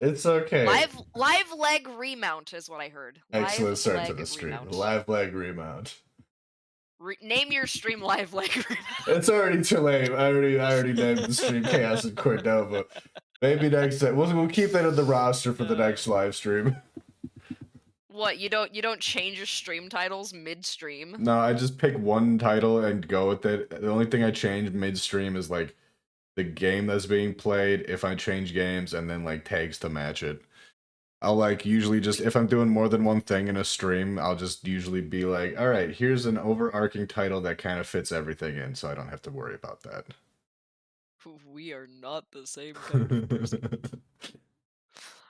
It's okay. Live leg remount is what I heard. Excellent Live start to leg the stream. remount. Live leg remount. Name your stream live leg remount. It's already too late. I already named the stream Chaos in Cordova. Maybe next time we'll keep that in the roster for the next live stream. What, you don't change your stream titles mid-stream? No, I just pick one title and go with it. The only thing I change midstream is like the game that's being played, if I change games, and then like tags to match it. I'll like usually just, if I'm doing more than one thing in a stream, I'll just usually be like, all right, here's an overarching title that kind of fits everything in, so I don't have to worry about that. We are not the same kind of person.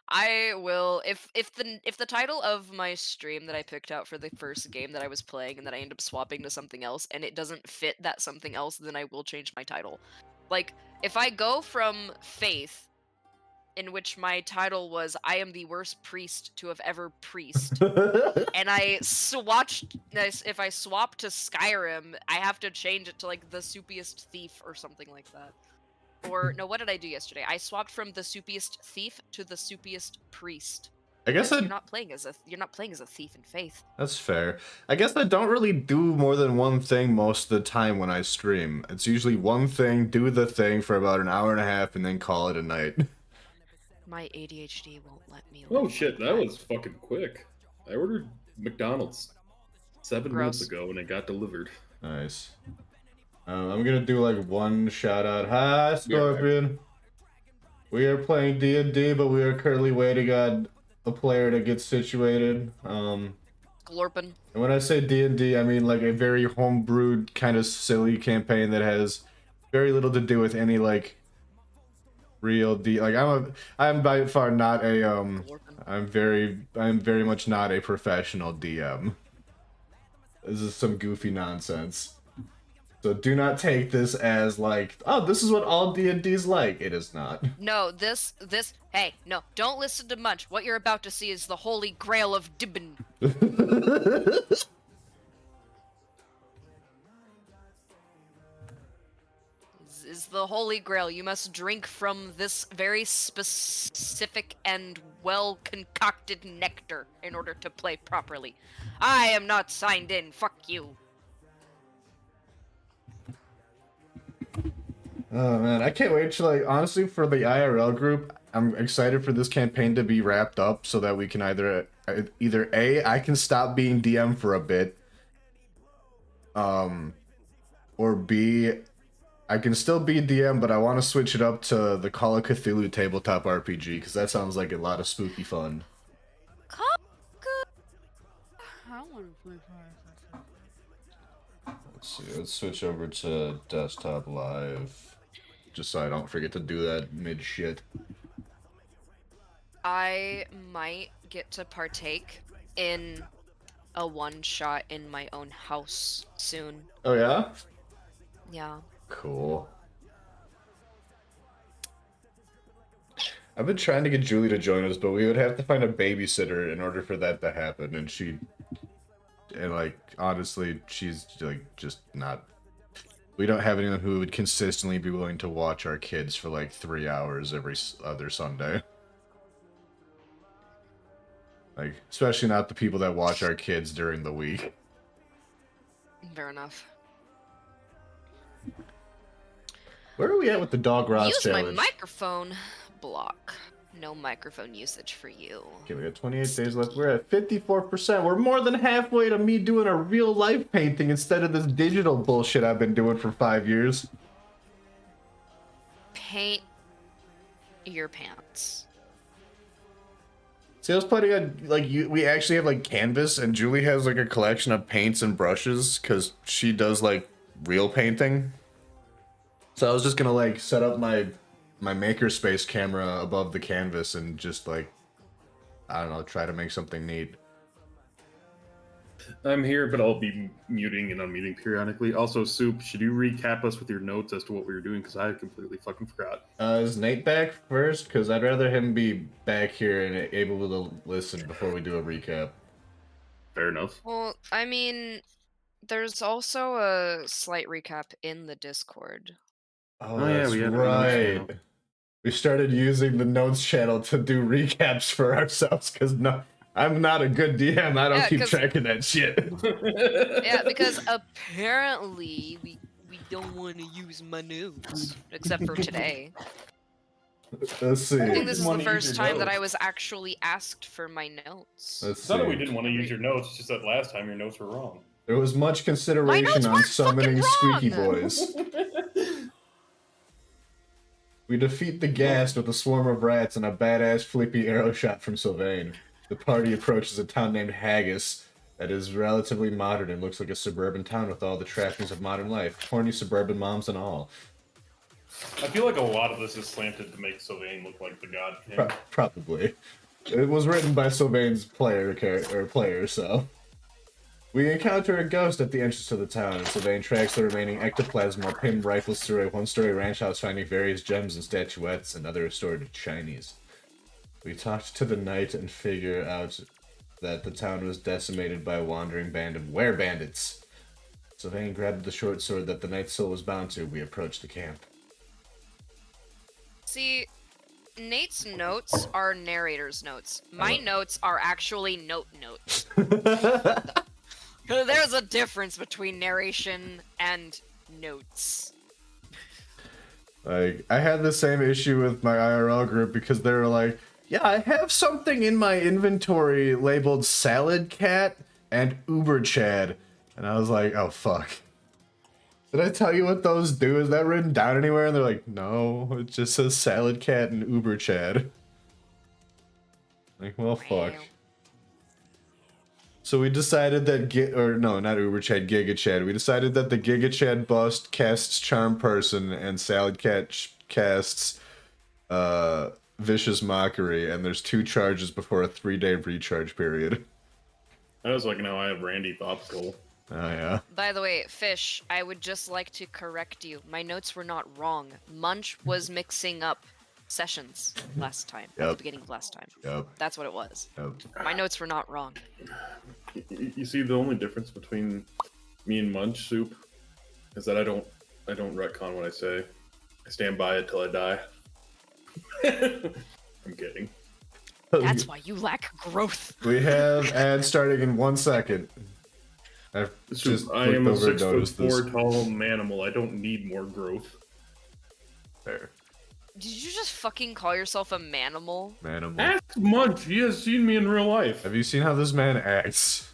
I will, if the title of my stream that I picked out for the first game that I was playing and that I end up swapping to something else and it doesn't fit that something else, then I will change my title. Like, if I go from Faith, in which my title was I am the worst priest to have ever priest, and if I swap to Skyrim, I have to change it to like the soupiest thief or something like that. Or no, what did I do yesterday? I swapped from the soupiest thief to the soupiest priest. I guess you're not playing as a thief in Faith. That's fair. I guess I don't really do more than one thing most of the time when I stream. It's usually one thing, do the thing for about an hour and a half, and then call it a night. My ADHD won't let me. Oh shit, that was fucking quick. I ordered McDonald's 7 Gross. minutes ago and it got delivered. Nice. I'm gonna do like one shout out. Hi, Scorpion. We are playing D&D, but we are currently waiting on a player to get situated. Glorpin. And when I say D&D, I mean like a very homebrewed kind of silly campaign that has very little to do with any like real like I'm by far not a I'm very much not a professional DM. This is some goofy nonsense. So do not take this as like, oh, this is what all D&D's like. It is not. No, hey, no, don't listen to Munch. What you're about to see is the holy grail of Dibbin. is the holy grail. You must drink from this very specific and well-concocted nectar in order to play properly. I am not signed in, fuck you. Oh man, I can't wait to like, honestly, for the IRL group, I'm excited for this campaign to be wrapped up so that we can either A, I can stop being DM for a bit, or B, I can still be DM, but I want to switch it up to the Call of Cthulhu tabletop RPG, because that sounds like a lot of spooky fun. Let's see, let's switch over to desktop live. Just so I don't forget to do that mid-shit. I might get to partake in a one-shot in my own house soon. Oh, yeah? Yeah. Cool. I've been trying to get Julie to join us, but we would have to find a babysitter in order for that to happen, and like, honestly, she's like, just not... We don't have anyone who would consistently be willing to watch our kids for like 3 hours every other Sunday. Like, especially not the people that watch our kids during the week. Fair enough. Where are we at with the Dog Ross challenge? Use my microphone block. No microphone usage for you. Okay, we got 28 days left. We're at 54%. We're more than halfway to me doing a real life painting instead of this digital bullshit I've been doing for 5 years. Paint your pants. See, I was planning on, like, we actually have, like, canvas, and Julie has, like, a collection of paints and brushes, because she does, like, real painting. So I was just gonna, like, set up my makerspace camera above the canvas and just, like, I don't know, try to make something neat. I'm here, but I'll be muting and unmuting periodically. Also, Soup, should you recap us with your notes as to what we were doing? Because I completely fucking forgot. Is Nate back first? Because I'd rather him be back here and able to listen before we do a recap. Fair enough. Well, I mean, there's also a slight recap in the Discord. Oh, yeah, that's right. We started using the notes channel to do recaps for ourselves because I'm not a good DM. I don't keep track of that shit. Yeah, because apparently we don't want to use my notes except for today. Let's see. I think this is the Wanna use first your time that notes. I was actually asked for my notes. Let's It's not that we see. didn't want to use your notes, it's just that last time your notes were wrong. There was much consideration on weren't summoning fucking Squeaky wrong! Boys. We defeat the Ghast with a swarm of rats and a badass flippy arrow shot from Sylvain. The party approaches a town named Haggis that is relatively modern and looks like a suburban town with all the trappings of modern life. Horny suburban moms and all. I feel like a lot of this is slanted to make Sylvain look like the God King. Probably. It was written by Sylvain's player, so. We encounter a ghost at the entrance to the town, and Sylvain tracks the remaining ectoplasm while Pim rifles through a one-story ranch house finding various gems and statuettes and other assorted shinies. We talked to the knight and figure out that the town was decimated by a wandering band of were-bandits. Sylvain grabbed the short sword that the knight's soul was bound to. We approached the camp. See, Nate's notes are narrator's notes. My notes are actually notes. There's a difference between narration and notes. Like, I had the same issue with my IRL group because they were like, yeah, I have something in my inventory labeled Salad Cat and Uber Chad. And I was like, oh, fuck. Did I tell you what those do? Is that written down anywhere? And they're like, no, it just says Salad Cat and Uber Chad. Like, well, fuck. So we decided that, not Uber Chad, Giga Chad. We decided that the Giga Chad bust casts Charm Person and Salad Cat casts Vicious Mockery, and there's 2 charges before a 3-day recharge period. I was like, now I have Randy Thoughtful. Oh, yeah. By the way, Fish, I would just like to correct you. My notes were not wrong. Munch was mixing up sessions last time, at the beginning of last time. Yep. That's what it was. Yep. My notes were not wrong. You see, the only difference between me and Munch Soup is that I don't retcon what I say. I stand by it till I die. I'm kidding. That's why you lack growth. We have ads starting in 1 second. I am a 6'4" tall manimal. I don't need more growth. Fair. Did you just fucking call yourself a manimal? Manimal. Ask Munch. He has seen me in real life. Have you seen how this man acts?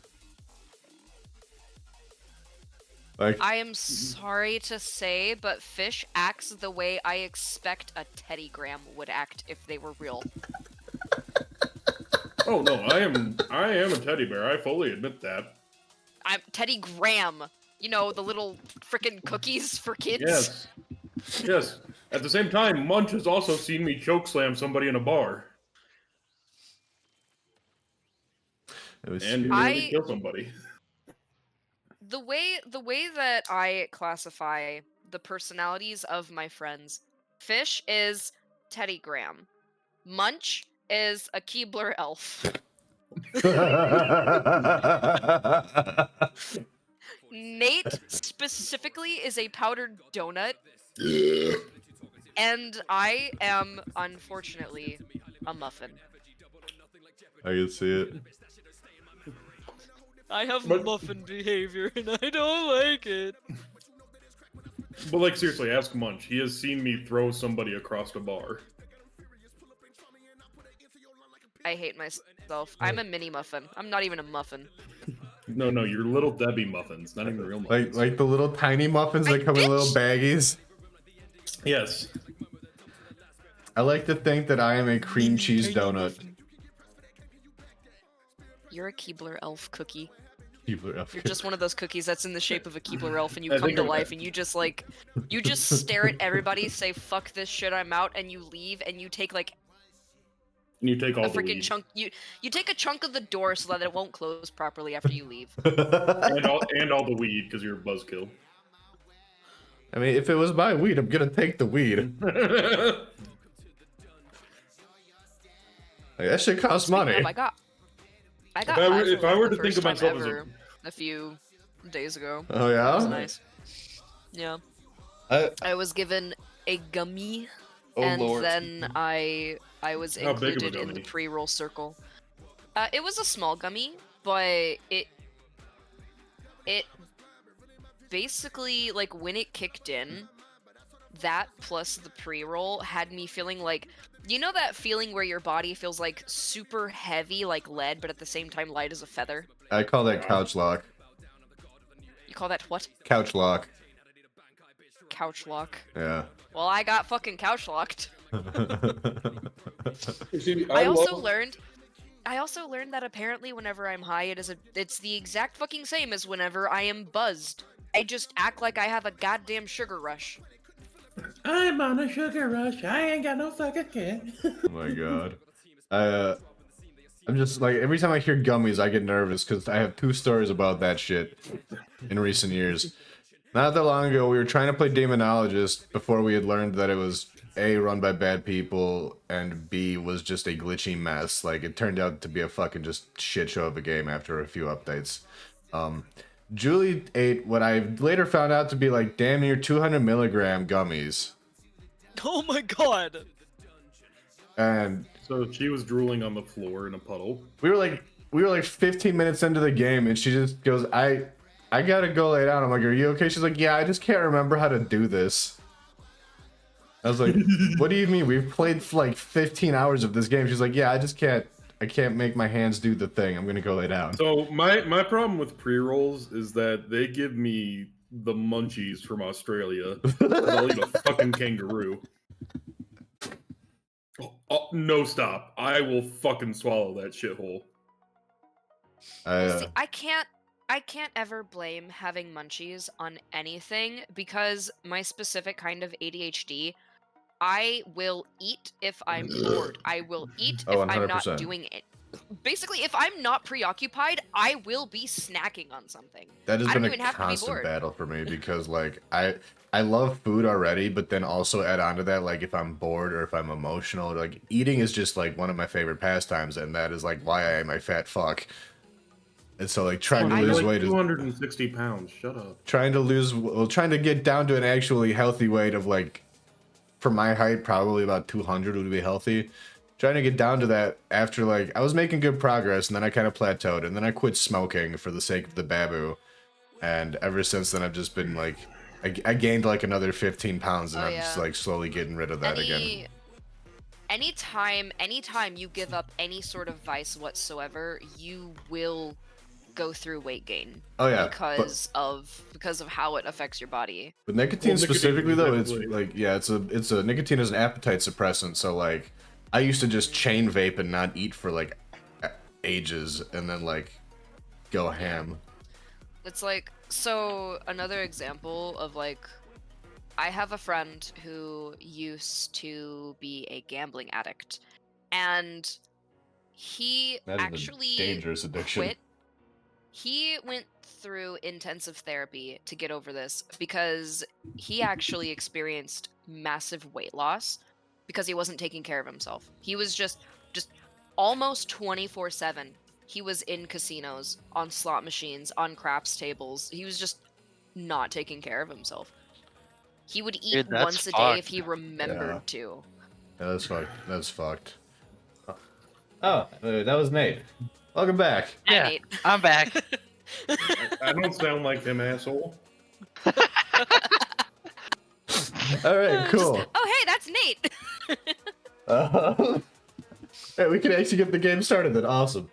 Like, I am sorry to say, but Fish acts the way I expect a teddygram would act if they were real. Oh no, I am a teddy bear. I fully admit that. I'm Teddy Graham. You know, the little frickin' cookies for kids? Yes. Yes. At the same time, Munch has also seen me chokeslam somebody in a bar. And nearly kill somebody. The way that I classify the personalities of my friends, Fish is Teddy Graham. Munch is a Keebler elf. Nate specifically is a powdered donut. And I am, unfortunately, a muffin. I can see it. I have muffin behavior and I don't like it. But like, seriously, ask Munch. He has seen me throw somebody across the bar. I hate myself. I'm a mini muffin. I'm not even a muffin. No, you're little Debbie muffins, not even real muffins. Like the little tiny muffins that come in little baggies. Yes. I like to think that I am a cream cheese donut. You're a Keebler elf cookie. Keebler elf. You're just one of those cookies that's in the shape of a Keebler elf, and you come to life, and you just like, you just stare at everybody, say "fuck this shit, I'm out," and you leave, and you take like. And you take all a the freaking weed. chunk. You take a chunk of the door so that it won't close properly after you leave. and all the weed because you're a buzzkill. I mean, if it was my weed, I'm gonna take the weed. Like, that shit costs money. I got if I were to think of myself as a few days ago. Oh yeah? That was nice. Yeah. I was given a gummy Oh and lord. then I was How big of a included in the gummy? pre-roll circle. It was a small gummy, but it basically, like, when it kicked in, that plus the pre-roll had me feeling like, you know that feeling where your body feels like super heavy like lead, but at the same time light as a feather? I call that Yeah. couch lock. You call that what? Couch lock. Couch lock. Yeah. Well, I got fucking couch locked. See, I also love- learned that apparently whenever I'm high, it's the exact fucking same as whenever I am buzzed. I just act like I have a goddamn sugar rush. I'm on a sugar rush. I ain't got no fucking care. Oh my god. I'm just like, every time I hear gummies, I get nervous because I have 2 stories about that shit in recent years. Not that long ago, we were trying to play Demonologist before we had learned that it was A, run by bad people, and B, was just a glitchy mess. Like, it turned out to be a fucking just shit show of a game after a few updates. Julie ate what I later found out to be like damn near 200 milligram gummies. Oh my god! And So she was drooling on the floor in a puddle. we were like 15 minutes into the game, and she just goes, I gotta go lay down. I'm like, are you okay? She's like, yeah, I just can't remember how to do this. I was like, what do you mean? We've played like 15 hours of this game. She's like, yeah, I can't make my hands do the thing. I'm gonna go lay down. So my problem with pre-rolls is that they give me the munchies from Australia. I'll eat a fucking kangaroo. Oh, no, stop. I will fucking swallow that shithole. Well, see, I can't ever blame having munchies on anything because my specific kind of ADHD, I will eat if I'm bored. I will eat Oh, if I'm not 100%. doing it. Basically, if I'm not preoccupied, I will be snacking on something. That has I been don't a even have to be constant bored. battle for me because like I love food already, but then also add on to that, like if I'm bored or if I'm emotional, like eating is just like one of my favorite pastimes, and that is like why I am a fat fuck. And so like trying to I lose know- weight is 260 pounds. Shut up. trying to get down to an actually healthy weight of like, for my height, probably about 200 would be healthy. Trying to get down to that after like, I was making good progress and then I kind of plateaued and then I quit smoking for the sake of the babu. And ever since then I've just been like, I gained like another 15 pounds and Oh, I'm just yeah. like slowly getting rid of that again. Anytime you give up any sort of vice whatsoever, you will go through weight gain. Oh yeah, Because of how it affects your body. but nicotine Well, nicotine specifically though, it's specifically. like, yeah, it's a nicotine is an appetite suppressant. So like, I used to just chain vape and not eat for like ages and then like go ham. It's like, so another example of like, I have a friend who used to be a gambling addict, and he That is a actually dangerous addiction. quit. He went through intensive therapy to get over this because he actually experienced massive weight loss because he wasn't taking care of himself. He was just almost 24/7. He was in casinos, on slot machines, on craps tables. He was just not taking care of himself. He would eat Dude, that's once a day if fucked. he remembered Yeah. to. Yeah, that's fucked. That's fucked. Oh, that was Nate. Welcome back. Hi, Yeah, Nate. I'm back. I don't sound like him, asshole. All right, cool. Oh, hey, that's Nate. Hey, we can actually get the game started then. Awesome.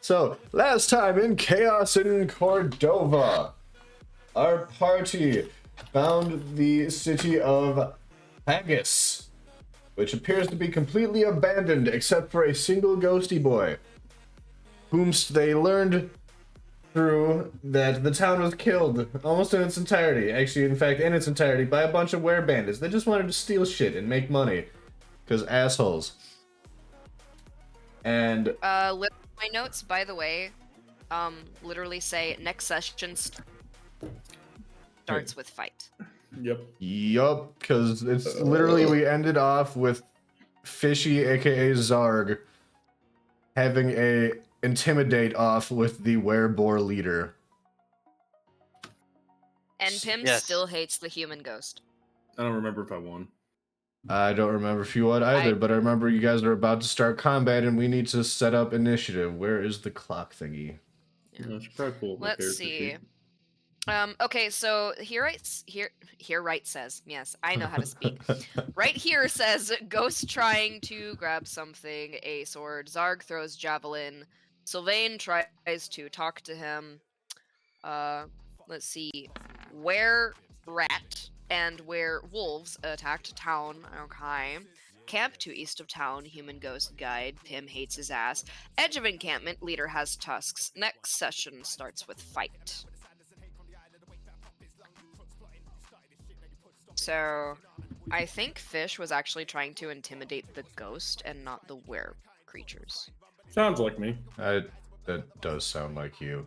So last time in Chaos in Kordova, our party found the city of Haggis, which appears to be completely abandoned except for a single ghosty boy, whomst they learned through that the town was killed almost in its entirety. Actually, in fact, in its entirety by a bunch of were-bandits. They just wanted to steal shit and make money, because assholes. And My notes, by the way, literally say next session starts with fight. Yep. yup, because it's literally we ended off with Fishy, aka Zarg, having a intimidate off with the werebore leader. And Pim Yes. still hates the human ghost. I don't remember if I won. I don't remember VOD either, but I remember you guys are about to start combat and we need to set up initiative. Where is the clock thingy? I should probably pull up my Let's character see. sheet. Okay, so here right says, yes, I know how to speak. Right here says Ghost trying to grab something, a sword. Zarg throws javelin. Sylvain tries to talk to him. Let's see. Where rat and where wolves attacked town. Okay. Camp to east of town. Human ghost guide. Pim hates his ass. Edge of encampment. Leader has tusks. Next session starts with fight. So, I think Fish was actually trying to intimidate the ghost and not the were creatures. Sounds like me. That does sound like you.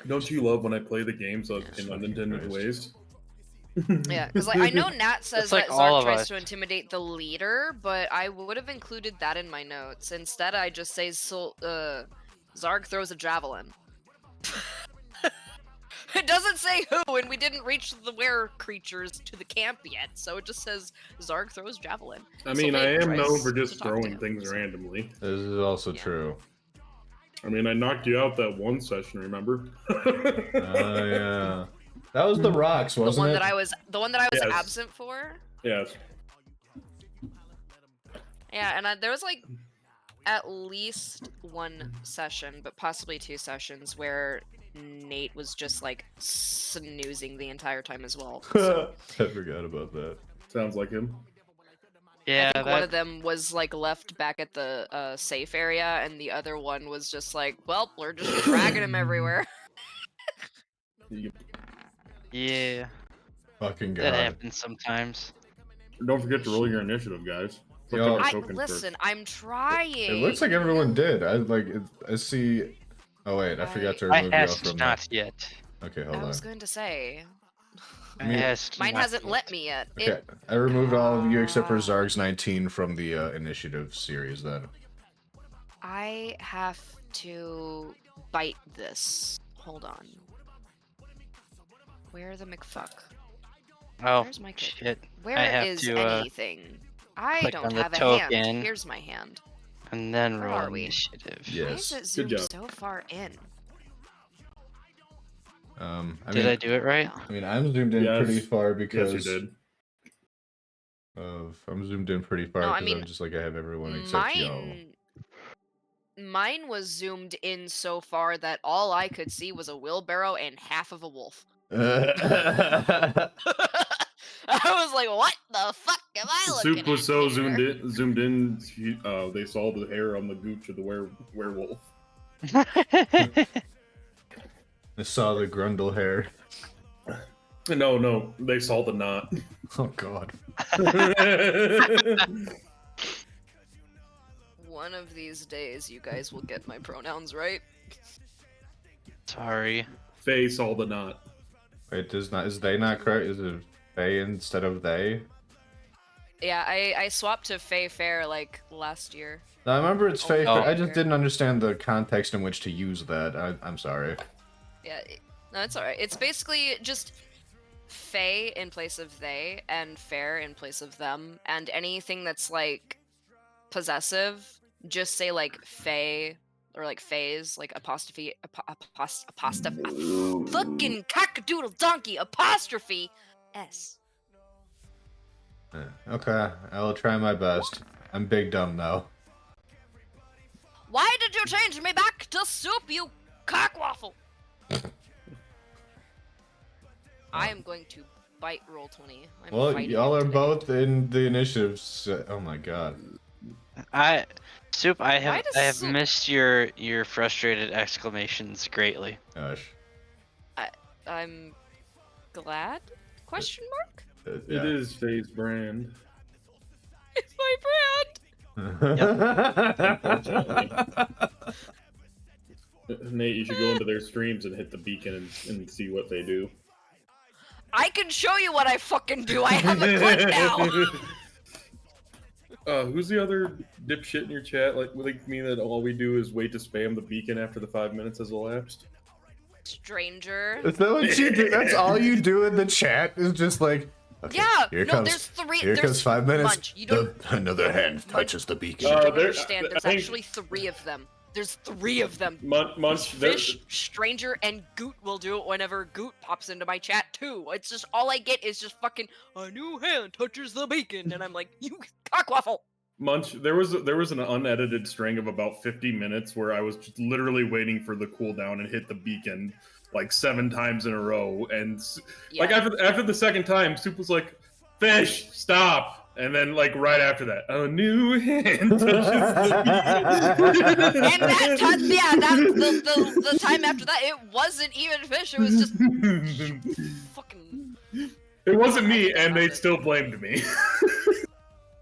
Don't you love when I play the games in unintended ways? Yeah, because like I know Nat says like that all Zarg of tries us. to intimidate the leader, but I would have included that in my notes. Instead, I just say Zarg throws a javelin. It doesn't say who, and we didn't reach the were creatures to the camp yet, so it just says Zarg throws javelin. I mean, I Sylvain am known tries for to just talk to throwing him, things so- randomly. This is also Yeah. true. I mean, I knocked you out that one session, remember? Oh yeah. That was the rocks, The wasn't one it? that I was Yes. absent for. Yes. Yeah, and there was like at least one session, but possibly two sessions where Nate was just like snoozing the entire time as well. So I forgot about that. Sounds like him. Yeah, I think one of that, them was like left back at the safe area, and the other one was just like, well, we're just dragging him everywhere. yeah, Fucking that god. happens sometimes. Don't forget to roll your initiative, guys. Click Yo. on the I token first. listen. I'm trying. It looks like everyone did. I see. Oh wait, I forgot to I remove you all has from not that. yet. Okay, hold I on. was going to say I mean, has mine not hasn't yet. let me yet. Okay, I removed all of you except for Zarg's 19 from the initiative series. Then. I have to bite this. Hold on. Where the McFuck? Oh Where's my shit! Where have is to, anything? I click don't on the have a hand. token. Here's my hand. And then Where roll are we? initiative. Yeah. Why Yes. is it Good zoomed job. so far in? Did I do it right? I mean, I'm zoomed in Yes. pretty far Yes, because you did. I'm zoomed in pretty far No, because I mean, I'm just like I have everyone except y'all. Mine was zoomed in so far that all I could see was a wheelbarrow and half of a wolf. I was like, what the fuck am I looking Soup was at so here? zoomed in, they saw the hair on the gooch of the werewolf. I saw the grundle hair. No, they saw the knot. Oh god. One of these days, you guys will get my pronouns right. Sorry. Faye saw the knot. Wait, is they not correct? Is it they instead of they? Yeah, I swapped to Faye Fair like last year. No, I remember it's Oh, fake. oh. I just didn't understand the context in which to use that. I'm sorry. Yeah, no, it's alright. It's basically just Fae in place of they, and fair in place of them, and anything that's like possessive, just say like Fae or like phase, like apostrophe, fucking cockadoodle donkey apostrophe s. Okay, I will try my best. I'm big dumb though. Why did you change me back to soup, you cockwaffle? I am going to bite roll 20. I'm Well, fighting y'all it are today. both in the initiatives. Oh my god. Soup, I Why does have Soup- missed your frustrated exclamations greatly. Gosh. I'm glad? Question mark? It is Faye's brand. It's my Nate, you should go into their streams and hit the beacon and see what they do. I can show you what I fucking do. I have a clip now. Who's the other dipshit in your chat? Like me that all we do is wait to spam the beacon after the 5 minutes has elapsed? stranger. Is that what you do? That's all you do in the chat is just like, okay, Yeah, here no, comes, there's three. here there's, comes 5 minutes. Munch, you don't, Another hand touches the beacon. you don't there- understand. There's I think- actually 3 of them. There's 3 of them. Munch, Fish, stranger, and Goot will do it whenever Goot pops into my chat too. It's just all I get is just fucking a new hand touches the beacon, and I'm like, you cockwaffle. Munch, there was an unedited string of about 50 minutes where I was just literally waiting for the cooldown and hit the beacon like 7 times in a row, and like Yeah. after the second time, Soup was like, "Fish, stop!" And then like right after that, a new hand touches the beacon. And that time, yeah, the time after that, it wasn't even Fish. It was just fucking. It wasn't me, and they still blamed me.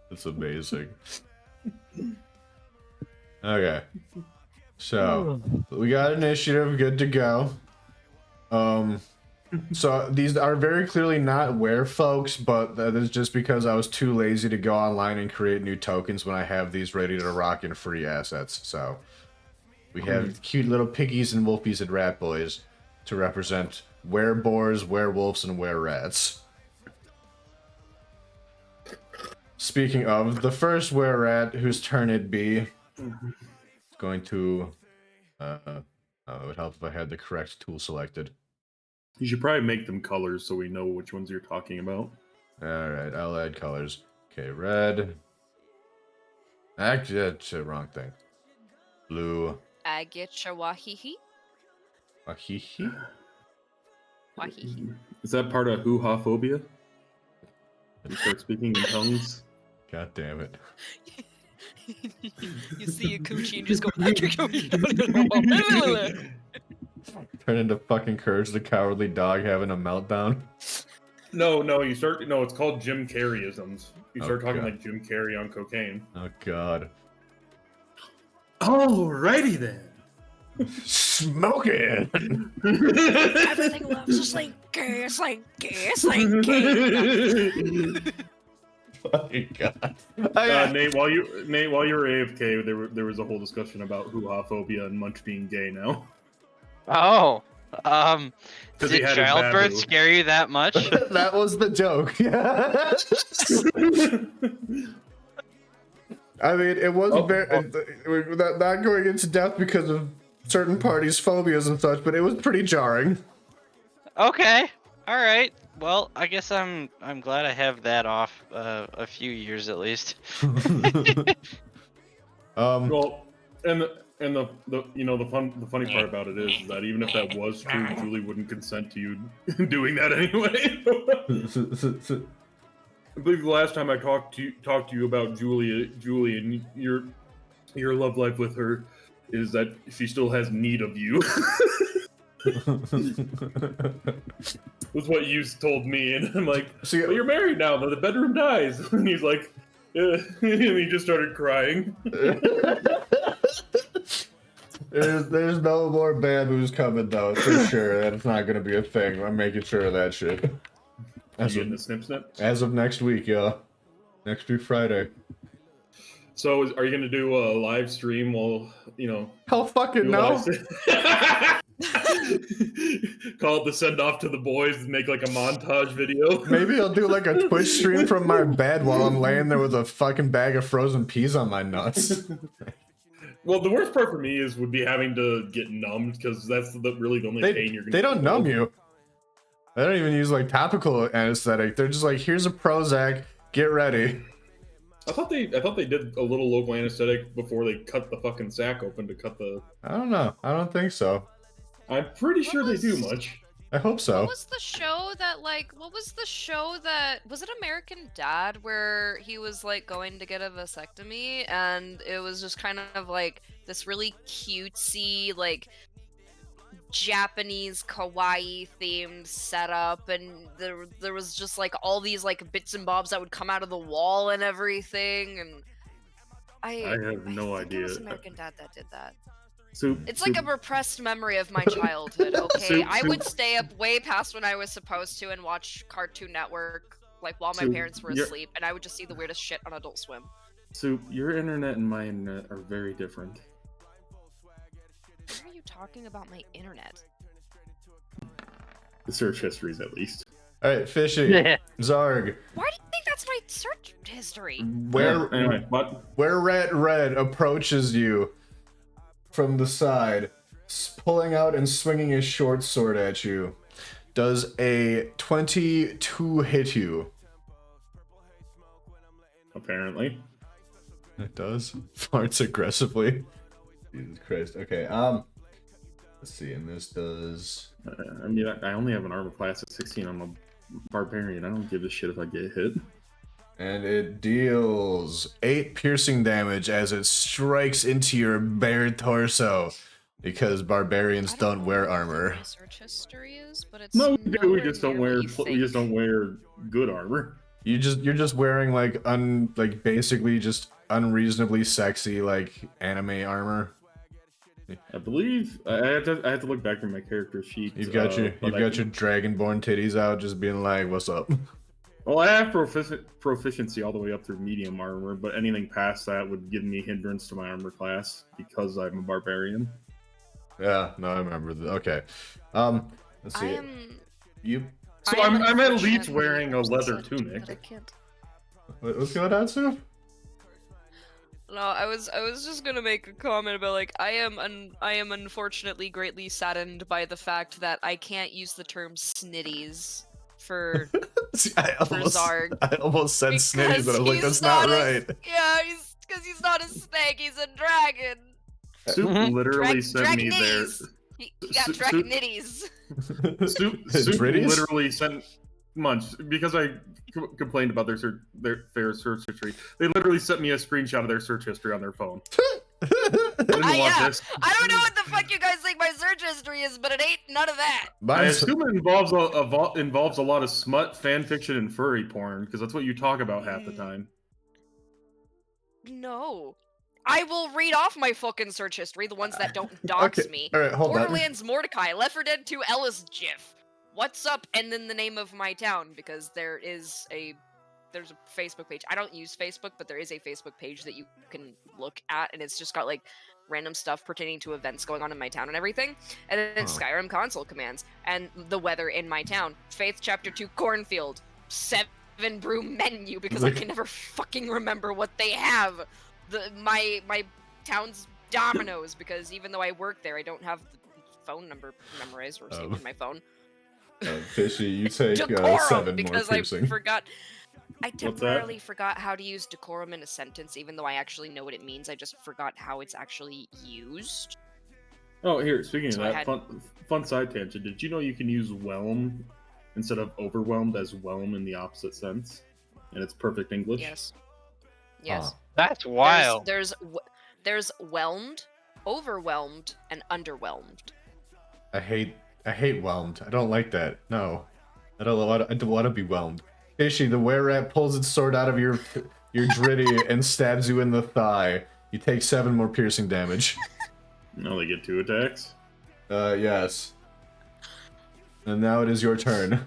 That's amazing. Okay. So, we got initiative good to go. So these are very clearly not where folks, but that is just because I was too lazy to go online and create new tokens when I have these ready to rock in free assets. So we have cute little piggies and wolfies and rat boys to represent were-boars, werewolves, and were-rats. Speaking of, the first were-rat, whose turn it'd be, is going to... it would help if I had the correct tool selected. You should probably make them colors so we know which ones you're talking about. Alright, I'll add colors. Okay, red. Actually, that's the wrong thing. Blue. Agichawahihi? Ahihi? Wahihi. Is that part of hoo-ha phobia? You start speaking in tongues? God damn it. You see a coochie and just go. Turn into fucking Courage the Cowardly Dog having a meltdown. No, it's called Jim Carreyisms. You start talking God. like Jim Carrey on cocaine. Oh god. Alrighty then. Smoking! Everything loves a slinky, slinky, slinky. Fucking god. Nate, while you were AFK, there was a whole discussion about hoo-ha phobia and Munch being gay now. Oh, 'Cause he did had his childbirth babu. scare you that much? That was the joke. I mean, it was very not going into depth because of certain parties' phobias and such, but it was pretty jarring. Okay, all right. Well, I guess I'm glad I have that off a few years at least. Well, and the the funny part about it is that even if that was true, Julie wouldn't consent to you doing that anyway. I believe the last time I talked to you about Julie and your love life with her is that she still has need of you. Was what you told me, and I'm like, See, well, you're married now, but the bedroom dies. And he's like, and he just started crying. there's no more bamboos coming though, for sure. That's not gonna be a thing. I'm making sure of that shit. You getting the snip snip? As of next week, yeah. Next week Friday. So are you gonna do a live stream while Hell fucking do a no. live stream? Call it the send off to the boys and make like a montage video. Maybe I'll do like a Twitch stream from my bed while I'm laying there with a fucking bag of frozen peas on my nuts. Well, the worst part for me would be having to get numbed, because that's really the only pain you're gonna. They don't numb you. They don't even use like topical anesthetic. They're just like, here's a Prozac, get ready. I thought they did a little local anesthetic before they cut the fucking sack open to cut the. I don't know. I don't think so. I'm pretty sure they do, Munch. I hope so. What was the show that was it American Dad, where he was like going to get a vasectomy, and it was just kind of like this really cutesy like Japanese kawaii themed setup, and there was just like all these like bits and bobs that would come out of the wall and everything, and I have no think idea. It was American Dad that did that. So It's like a repressed memory of my childhood, okay? I Soup. would stay up way past when I was supposed to and watch Cartoon Network, like, while my Soup, parents were you're- asleep, and I would just see the weirdest shit on Adult Swim. So your internet and my internet are very different. Why are you talking about my internet? The search histories, at least. All right, Fishy, Yeah. Zarg, Why do you think that's my search history? where Anyway, what? where Red approaches you from the side, pulling out and swinging his short sword at you, does a 22 hit you? Apparently. It does. Farts aggressively. Jesus Christ. Okay. Let's see. And this does. I mean, I only have an armor class at 16. I'm a barbarian. I don't give a shit if I get hit. And it deals 8 piercing damage as it strikes into your bare torso. Because barbarians I don't know wear what armor. my search history is, but it's No, we do. We nowhere just don't near wear. what you We just think. don't wear good armor. You're just wearing like basically just unreasonably sexy like anime armor. I believe I have to look back at my character sheet. You've got your dragonborn titties out, just being like, "What's up?" Well, I have proficiency all the way up through medium armor, but anything past that would give me hindrance to my armor class because I'm a barbarian. Yeah, no, I remember. Okay, let's see. You. So I am I'm at least unfortunately wearing a leather upset tunic. that I can't. What's going on, Sue? No, I was just gonna make a comment about like I am unfortunately greatly saddened by the fact that I can't use the term snitties for See, I Zarg. almost said snitties, but I was like, he's that's not a- right. Yeah, because he's not a snake, he's a dragon. Soup literally sent me their. Dragonitties. He got Soup- dragonitties. Soup Dritties? literally sent Munch because I complained about their fair search history. They literally sent me a screenshot of their search history on their phone. I didn't want Yeah. this. I don't know what the fuck you guys think my search history is, but it ain't none of that. I Mine's- assume it involves a lot of smut, fan fiction, and furry porn because that's what you talk about half the time. No. I will read off my fucking search history, the ones that don't dox Okay, me. all right, hold on. Borderlands Mordecai, Left 4 Dead 2 Ellis GIF. What's up? And then the name of my town, because there's a Facebook page. I don't use Facebook, but there is a Facebook page that you can look at, and it's just got like random stuff pertaining to events going on in my town and everything. And then Huh. Skyrim console commands and the weather in my town. Faith Chapter 2 Cornfield. 7 brew menu because I can never fucking remember what they have. My town's Domino's because even though I work there, I don't have the phone number memorized or saved in my phone. Fishy, you take Decorum 7 more because I piercing. forgot. I that? temporarily forgot how to use decorum in a sentence, even though I actually know what it means. I just forgot how it's actually used. Oh, here, speaking So of I that, had- fun side tangent. Did you know you can use whelm instead of overwhelmed as whelm in the opposite sense? And it's perfect English. Yes. Yes. Huh. That's wild. There's whelmed, overwhelmed, and underwhelmed. I hate whelmed. I don't like that. No, I don't want to be whelmed. Fishy, the were-rat pulls its sword out of your dritty and stabs you in the thigh. You take 7 more piercing damage. Now they get 2 attacks. Yes. And now it is your turn.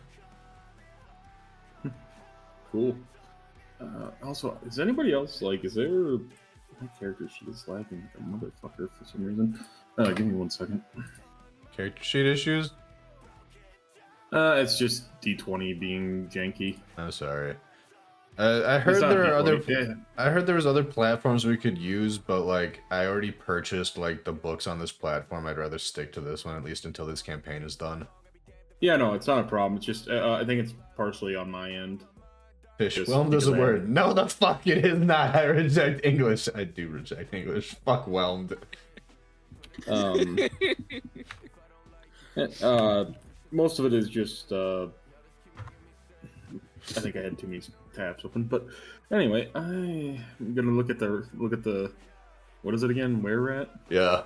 Cool. Also, is anybody else is there? My character sheet is lagging like a motherfucker for some reason. Give me 1 second. Character sheet issues? It's just D20 being janky. Oh, sorry. I heard It's not there are other. D20, yeah. I heard there was other platforms we could use, but like I already purchased like the books on this platform. I'd rather stick to this one at least until this campaign is done. Yeah, no, it's not a problem. It's just I think it's partially on my end. Fish. Just Whelmed is a because I- word. No, the fuck it is not. I reject English. I do reject English. Fuck whelmed. Most of it is just I think I had too many tabs open, but anyway, I'm gonna look at the what is it again? Were-rat? Yeah.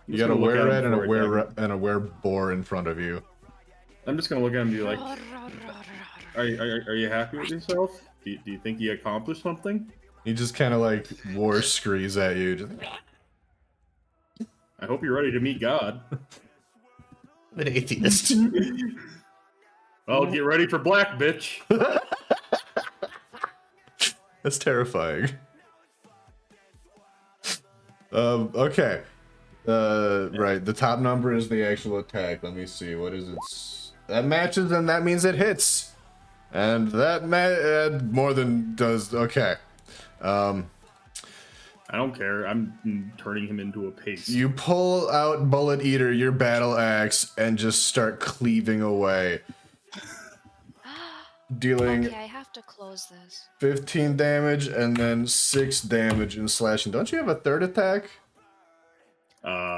You Just got a gonna look at were-rat him and a before I were and a were-boar in front of you. I'm just gonna look at him and be like, are you happy with yourself? Do you think you accomplished something? He just kind of like war screes at you. Just, I hope you're ready to meet God. I'm an atheist. Well, get ready for black, bitch. That's terrifying. Okay. Right. The top number is the actual attack. Let me see. What is it? That matches, and that means it hits. And that more than does. Okay. I don't care. I'm turning him into a paste. You pull out Bullet Eater, your battle axe, and just start cleaving away. Dealing Okay, I have to close this. 15 damage and then 6 damage in slashing. Don't you have a third attack? I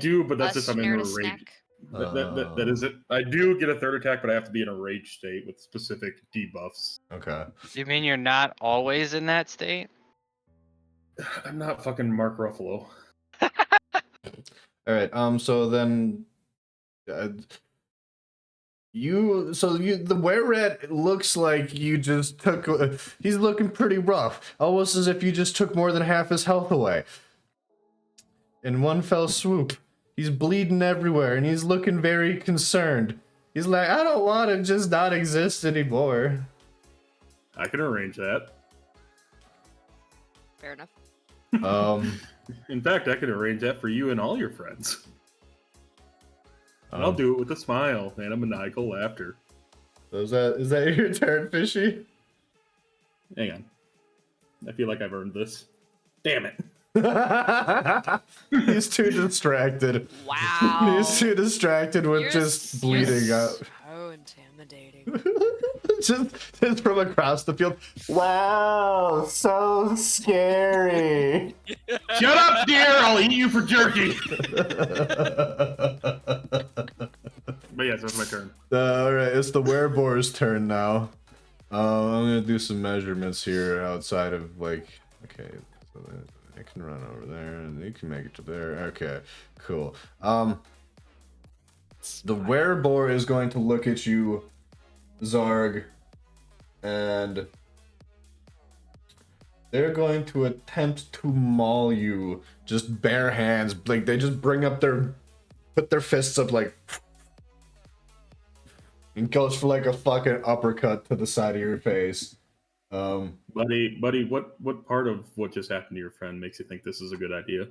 do, but that's if I'm in Snare a to rage. snack. That is it. I do get a third attack, but I have to be in a rage state with specific debuffs. Okay. You mean you're not always in that state? I'm not fucking Mark Ruffalo. All right. So then, the were-rat looks like you just took. He's looking pretty rough, almost as if you just took more than half his health away in one fell swoop. He's bleeding everywhere, and he's looking very concerned. He's like, I don't want to just not exist anymore. I can arrange that. Fair enough. In fact, I can arrange that for you and all your friends. And I'll do it with a smile and a maniacal laughter. Is that your turn, Fishy? Hang on. I feel like I've earned this. Damn it. He's too distracted. Wow. He's too distracted with You're just bleeding out. So intimidating. just from across the field. Wow, so scary. Shut up, dear! I'll eat you for jerky! But yes, that's my turn. Alright, it's the wereboar's turn now. I'm gonna do some measurements here outside of, like, okay, so I can run over there and you can make it to there. Okay, cool. The werebore is going to look at you, Zarg, and they're going to attempt to maul you, just bare hands. Like, they just put their fists up, like, and goes for like a fucking uppercut to the side of your face. Buddy, what part of what just happened to your friend makes you think this is a good idea?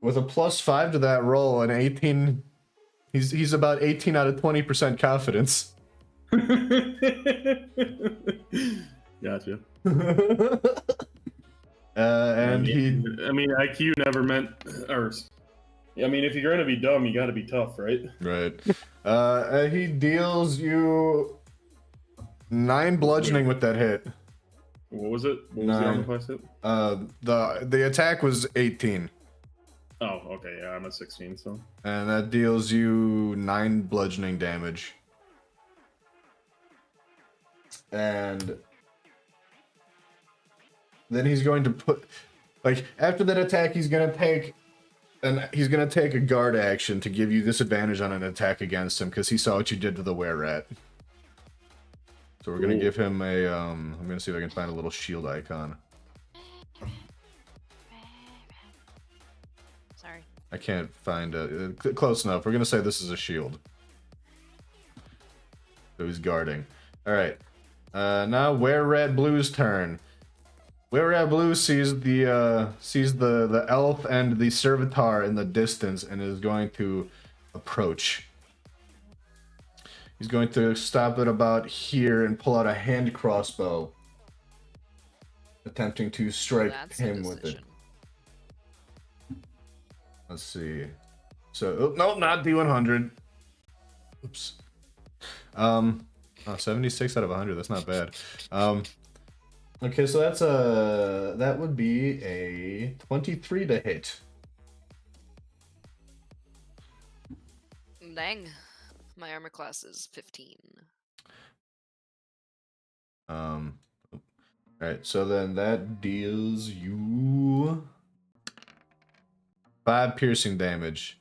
With a +5 to that roll and 18, he's about 18 out of 20% confidence. Gotcha. And I mean, IQ never meant, or I mean, if you're gonna be dumb, you gotta be tough, right? Right. He deals you 9 bludgeoning with that hit. What was it? What was the armor class hit? The attack was 18. Oh, okay, yeah, I'm at 16, so. And that deals you 9 bludgeoning damage. And then he's going to put, like, after that attack, he's gonna take a guard action to give you disadvantage on an attack against him because he saw what you did to the were-rat. So we're gonna give him a I'm gonna see if I can find a little shield icon. Sorry. I can't find a close enough. We're gonna say this is a shield. So he's guarding. All right. Now Were-Rat Blue's turn. Were-Rat Blue sees the elf and the servitor in the distance and is going to approach. He's going to stop at about here and pull out a hand crossbow, attempting to strike him with it. Let's see. So, no, not D100. Oops. 76 out of 100. That's not bad. Okay, so that would be a 23 to hit. Dang. My armor class is 15. Alright, so then that deals you 5 piercing damage.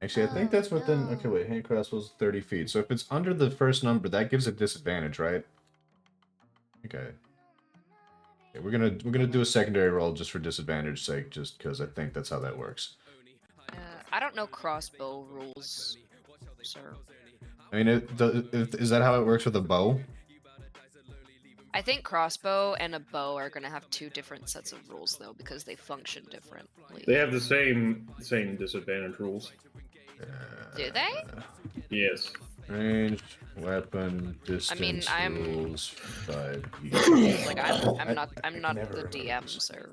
Actually, I think that's within. Okay, wait. Hand crossbow's 30 feet. So if it's under the first number, that gives it disadvantage, right? Okay. We're gonna do a secondary roll just for disadvantage sake, just because I think that's how that works. I don't know crossbow rules, sir. I mean, is that how it works with a bow? I think crossbow and a bow are gonna have 2 different sets of rules though, because they function differently. They have the same disadvantage rules. Do they? Yes. Range, weapon, distance I'm- rules, 5 Like I'm not never the remember DM, this. sir.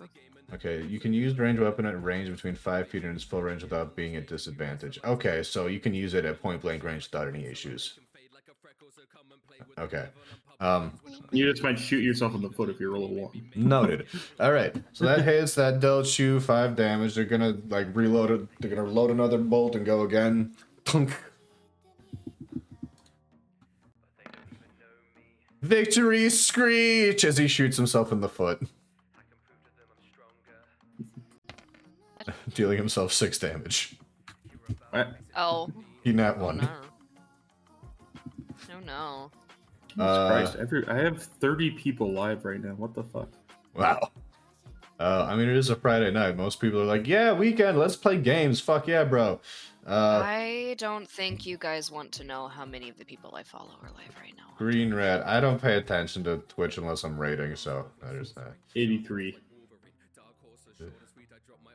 Okay, you can use range weapon at range between 5 feet and its full range without being at disadvantage. Okay, so you can use it at point blank range without any issues. Okay. You just might shoot yourself in the foot if you're level 1. Noted. All right, so that hits. That dealt you 5 damage. They're gonna like reload it. They're gonna load another bolt and go again. Tunk. Victory screech as he shoots himself in the foot, dealing himself 6 damage. What? Oh. He nat Oh 1. no. Oh no. Jesus Christ, I have 30 people live right now. What the fuck? Wow. I mean, it is a Friday night. Most people are like, yeah, weekend, let's play games. Fuck yeah, bro. I don't think you guys want to know how many of the people I follow are live right now. Green red. I don't pay attention to Twitch unless I'm rating, so there's that. 83.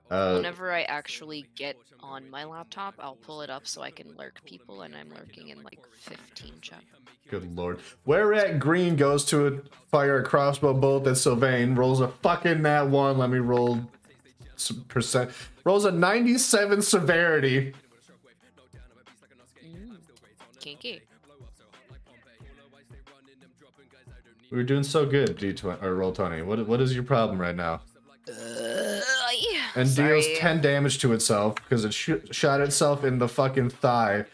Whenever I actually get on my laptop, I'll pull it up so I can lurk people, and I'm lurking in like 15 chat. Good lord. Whereat Green goes to fire a crossbow bolt at Sylvain, rolls a fucking nat 1. Let me roll some percent. Rolls a 97 severity. Kinky. We were doing so good, D20 or roll 20. What is your problem right now? And Sorry. deals 10 damage to itself because it shot itself in the fucking thigh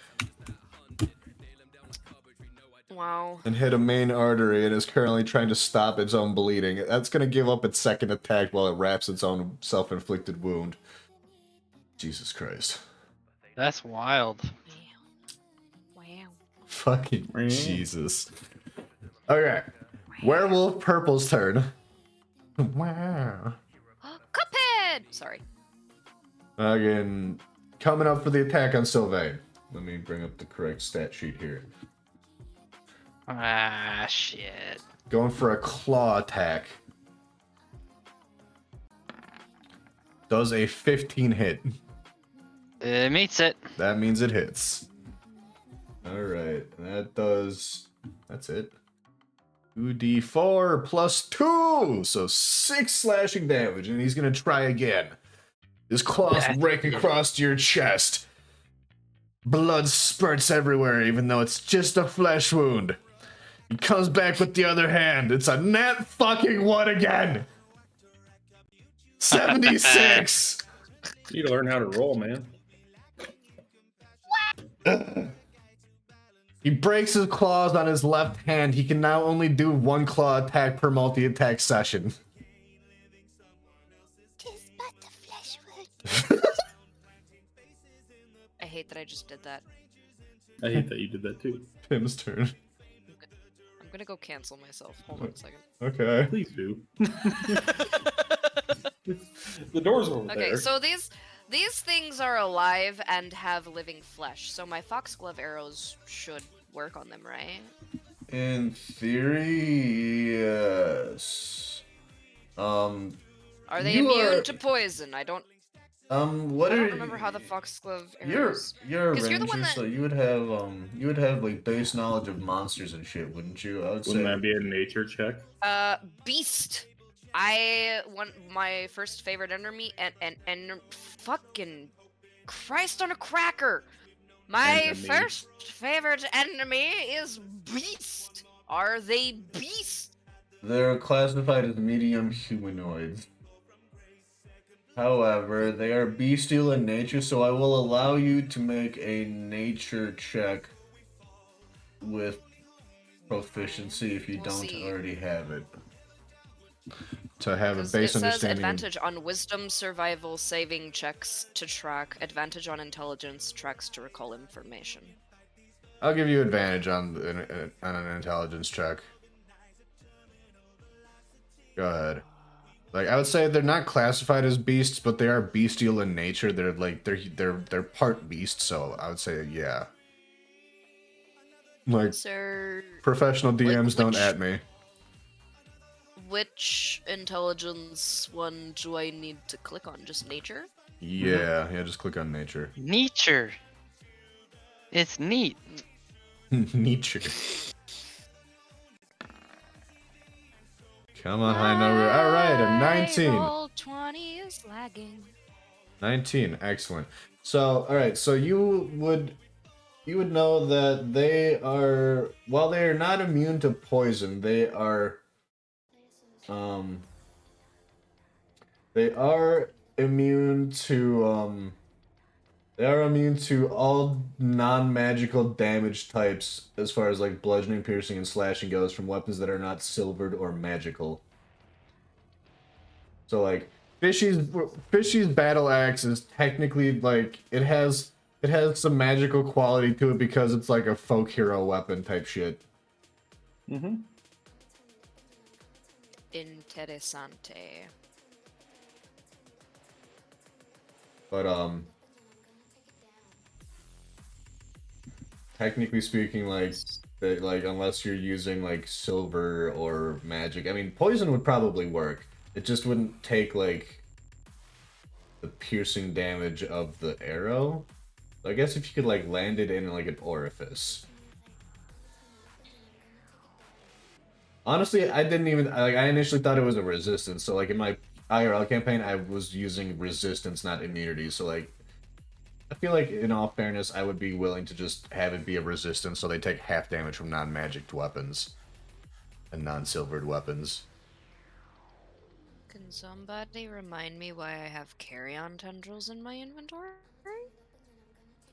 Wow. and hit a main artery and is currently trying to stop its own bleeding. That's gonna give up its second attack while it wraps its own self-inflicted wound. Jesus Christ. That's wild. Wow. Fucking Jesus. Okay. Werewolf Purple's turn. Wow. Cuphead! Sorry. Again, coming up for the attack on Sylvain. Let me bring up the correct stat sheet here. Ah, shit. Going for a claw attack. Does a 15 hit. It meets it. That means it hits. Alright, that does... That's it. 2d4 plus 2! So 6 slashing damage, and he's gonna try again. His claws rake across your chest. Blood spurts everywhere, even though it's just a flesh wound. He comes back with the other hand. It's a nat fucking 1 again! 76! You need to learn how to roll, man. He breaks his claws on his left hand. He can now only do 1 claw attack per multi-attack session. I hate that I just did that. I hate that you did that too. Tim's turn. I'm gonna go cancel myself. Hold on a second. Okay. Please do. The door's over Okay, there. so these things are alive and have living flesh, so my foxglove arrows should work on them, right? In theory, yes. Are they You immune are- to poison? I don't what I are don't remember how the foxglove arrows. You're a 'Cause you're the ranger, one that- so you would have like base knowledge of monsters and shit, wouldn't you? I would Wouldn't say. that be a nature check? Beast. I want my first favorite enemy and fucking Christ on a cracker. My Enemy. first favorite enemy is beast. Are they beast? They're classified as medium humanoids. However, they are bestial in nature, so I will allow you to make a nature check with proficiency if you We'll don't see. already have it. To have a 'Cause base it says understanding. advantage on wisdom, survival, saving checks to track, advantage on intelligence checks to recall information. I'll give you advantage on an intelligence check. Go ahead. Like I would say they're not classified as beasts, but they are bestial in nature. They're like they're part beast, so I would say yeah. Like Sir, professional DMs don't which- at me. which intelligence one do I need to click on? Just nature? Yeah, just click on nature. Nature. It's neat. Nature. Come on, high number. All right, a 19. Roll 20 is lagging. 19, excellent. So, all right, so you would know that they are, while they are not immune to poison, they are immune to all non-magical damage types as far as like bludgeoning, piercing, and slashing goes from weapons that are not silvered or magical. So like Fishy's battle axe is technically like it has some magical quality to it because it's like a folk hero weapon type shit. Mm-hmm. Interessante. But technically speaking, like unless you're using like silver or magic, I mean poison would probably work. It just wouldn't take like the piercing damage of the arrow. So I guess if you could like land it in like an orifice. Honestly, I didn't even like. I initially thought it was a resistance. So like in my IRL campaign, I was using resistance, not immunity. So like, I feel like in all fairness, I would be willing to just have it be a resistance, so they take half damage from non-magic weapons and non-silvered weapons. Can somebody remind me why I have carrion tendrils in my inventory?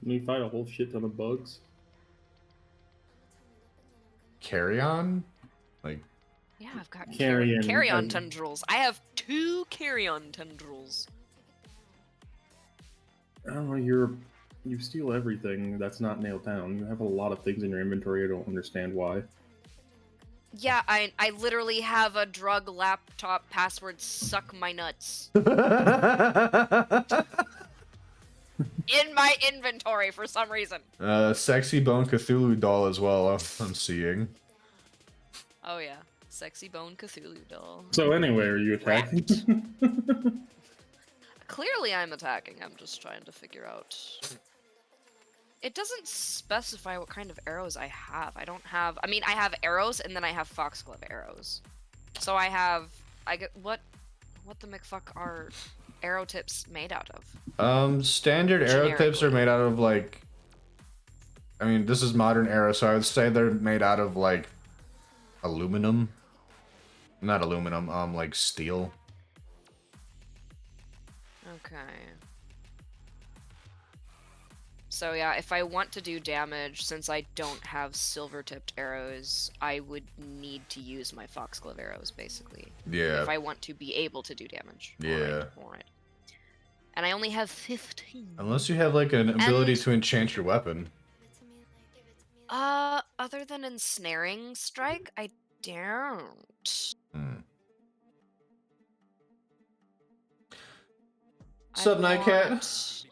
We fight a whole shit ton of bugs. Carry on? Like, Yeah, I've got Carrion- carrion tendrils. I have 2 carrion tendrils. I don't know, you steal everything that's not nailed down. You have a lot of things in your inventory. I don't understand why. Yeah, I literally have a drug laptop password suck my nuts in my inventory for some reason. Sexy Bone Cthulhu doll as well, I'm seeing. Oh yeah, sexy bone Cthulhu doll. So anyway, are you attacking? Clearly I'm attacking, I'm just trying to figure out. It doesn't specify what kind of arrows I have. I have arrows and then I have foxglove arrows. So I get what the McFuck are arrow tips made out of? Standard arrow tips are Generically. made out of like, I mean, this is modern arrow, so I would say they're made out of like aluminum. Not aluminum, like steel. Okay. So yeah, if I want to do damage, since I don't have silver-tipped arrows, I would need to use my foxglove arrows, basically. Yeah. If I want to be able to do damage. Yeah. Alright. And I only have 15. Unless you have like an ability to enchant your weapon. Other than ensnaring strike, I don't. Sup, I Nightcat? want-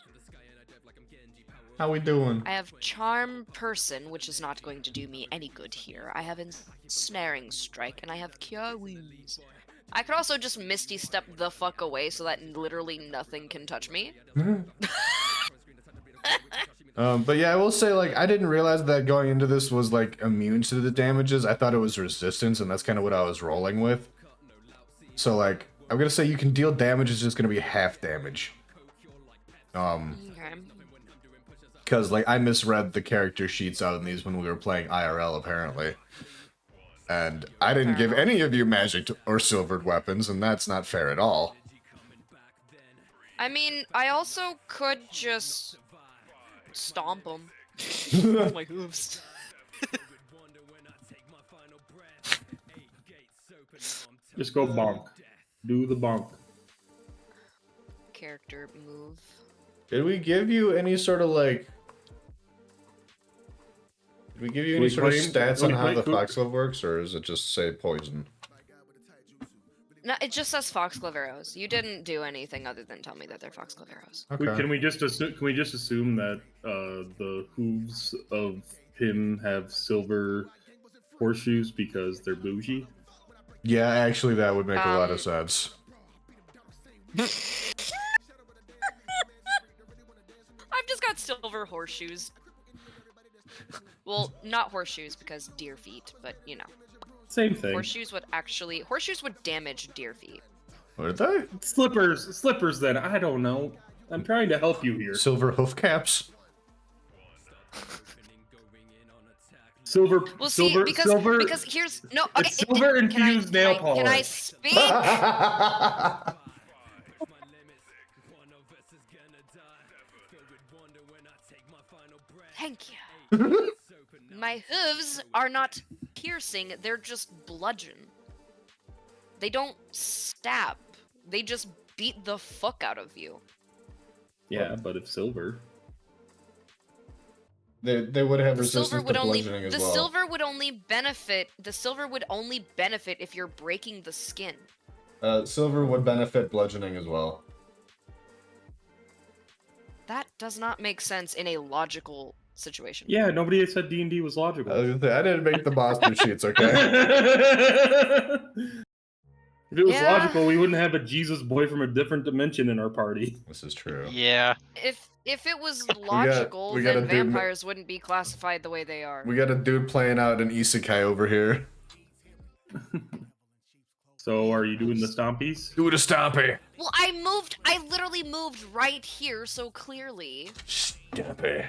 How we doing? I have Charm Person, which is not going to do me any good here. I have Ensnaring Strike, and I have Cure Wounds. I could also just Misty Step the fuck away so that literally nothing can touch me. But yeah, I will say, like, I didn't realize that going into this was, like, immune to the damages. I thought it was resistance, and that's kind of what I was rolling with. So, like, I'm gonna say you can deal damage, it's just gonna be half damage. Okay. Because, like, I misread the character sheets out in these when we were playing IRL, apparently. And I didn't give any of you magic or silvered weapons, and that's not fair at all. I mean, I also could just stomp them. My hooves. Just go bonk. Do the bonk. Character move. Did we give you any sort of, like... Did we give you any Wait, sort of wait, stats on wait, how wait, the who- foxglove works, or does it just say poison? No, it just says foxglove arrows. You didn't do anything other than tell me that they're foxglove arrows. Okay. Can we just assume that the hooves of him have silver horseshoes because they're bougie? Yeah, actually, that would make a lot of Um, sense. I've just got silver horseshoes. Well, not horseshoes because deer feet, but you know, Same thing. horseshoes would damage deer feet. What are they? Slippers. Then I don't know. I'm trying to help you here. Silver hoof caps? Silver. Well, silver. see, silver. because here's no. Okay, It's silver infused nail polish. Can I speak? Thank you. My hooves are not piercing; they're just bludgeon. They don't stab. They just beat the fuck out of you. Yeah, but if silver. They would have The resistance silver to would only bludgeoning as the well. silver would only benefit if you're breaking the skin. Silver would benefit bludgeoning as well. That does not make sense in a logical situation. Yeah, nobody said D&D was logical. I was gonna say, I didn't make the monster sheets, okay? If it was Yeah. logical, we wouldn't have a Jesus boy from a different dimension in our party. This is true. Yeah. If it was logical, we got then a dude- vampires wouldn't be classified the way they are. We got a dude playing out an isekai over here. So, are you doing the stompies? Do the stompy. Well, I literally moved right here, so clearly. Stompy.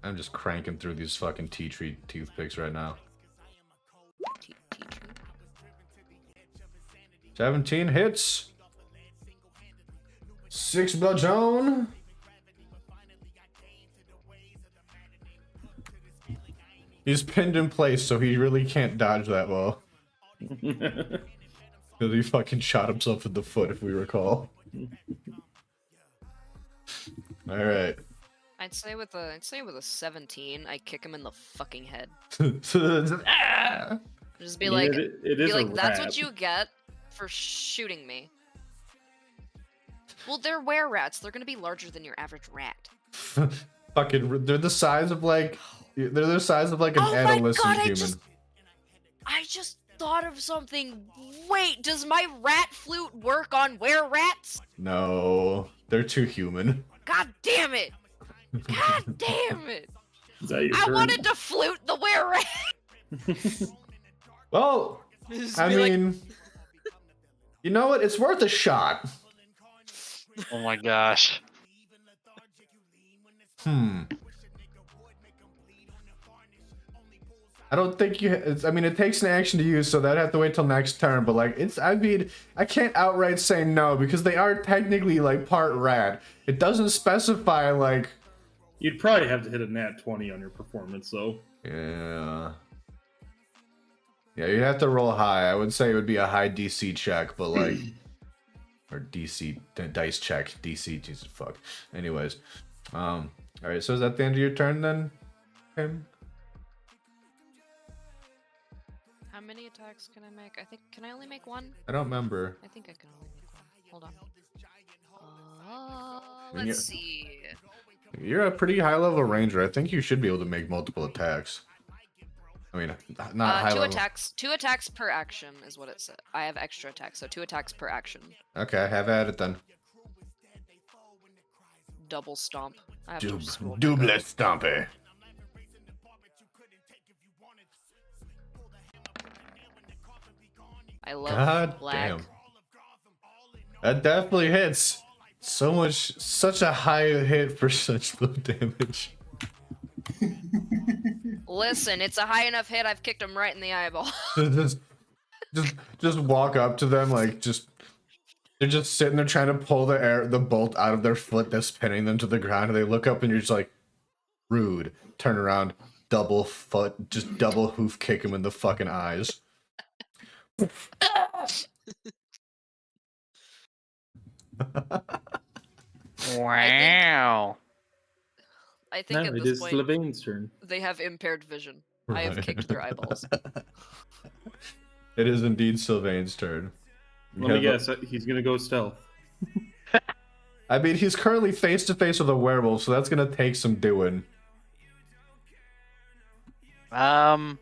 I'm just cranking through these fucking tea tree toothpicks right now. Tea tree. 17 hits. 6 bludgeon. He's pinned in place, so he really can't dodge that well. Because he fucking shot himself in the foot, if we recall. Alright. I'd say with a 17, I kick him in the fucking head. Ah! Just be Yeah, like, it is be like, a that's rat. what you get for shooting me. Well, they're were-rats. They're gonna be larger than your average rat. Fucking, they're the size of like, they're the size of like an Oh my adolescent God, human. I just thought of something. Wait, does my rat flute work on were-rats? No, they're too human. God damn it! God damn it! Is that your I turn? wanted to flute the were-rat. Well, I mean, you know what? It's worth a shot. Oh my gosh. I don't think I mean, it takes an action to use, so that'd have to wait till next turn. But like, I mean, I can't outright say no because they are technically like part rat. It doesn't specify like. You'd probably have to hit a nat 20 on your performance, though. Yeah. Yeah, you'd have to roll high. I would say it would be a high DC check, but like, or DC dice check. DC, Jesus fuck. Anyways, all right. So is that the end of your turn then, Tim? How many attacks can I make? Can I only make one? I don't remember. I think I can only make one. Hold on. When Let's see. You're a pretty high level ranger. I think you should be able to make multiple attacks. I mean, not high Two level. Two attacks per action is what it said. I have extra attacks, so 2 attacks per action. Okay, have at it then. Double stomp. I have to scroll back Double up. stompy. I love God black. damn. That definitely hits. Such a high hit for such low damage. Listen, it's a high enough hit. I've kicked him right in the eyeball. just walk up to them like they're just sitting there trying to pull the bolt out of their foot that's pinning them to the ground, and they look up and you're just like, rude. Turn around, double hoof kick him in the fucking eyes. Wow. I think No, at it this is point Sylvain's turn. they have impaired vision. I have kicked their eyeballs. It is indeed Sylvain's turn. Let me guess, he's gonna go stealth. I mean, he's currently face to face with a werewolf, so that's gonna take some doing. Um.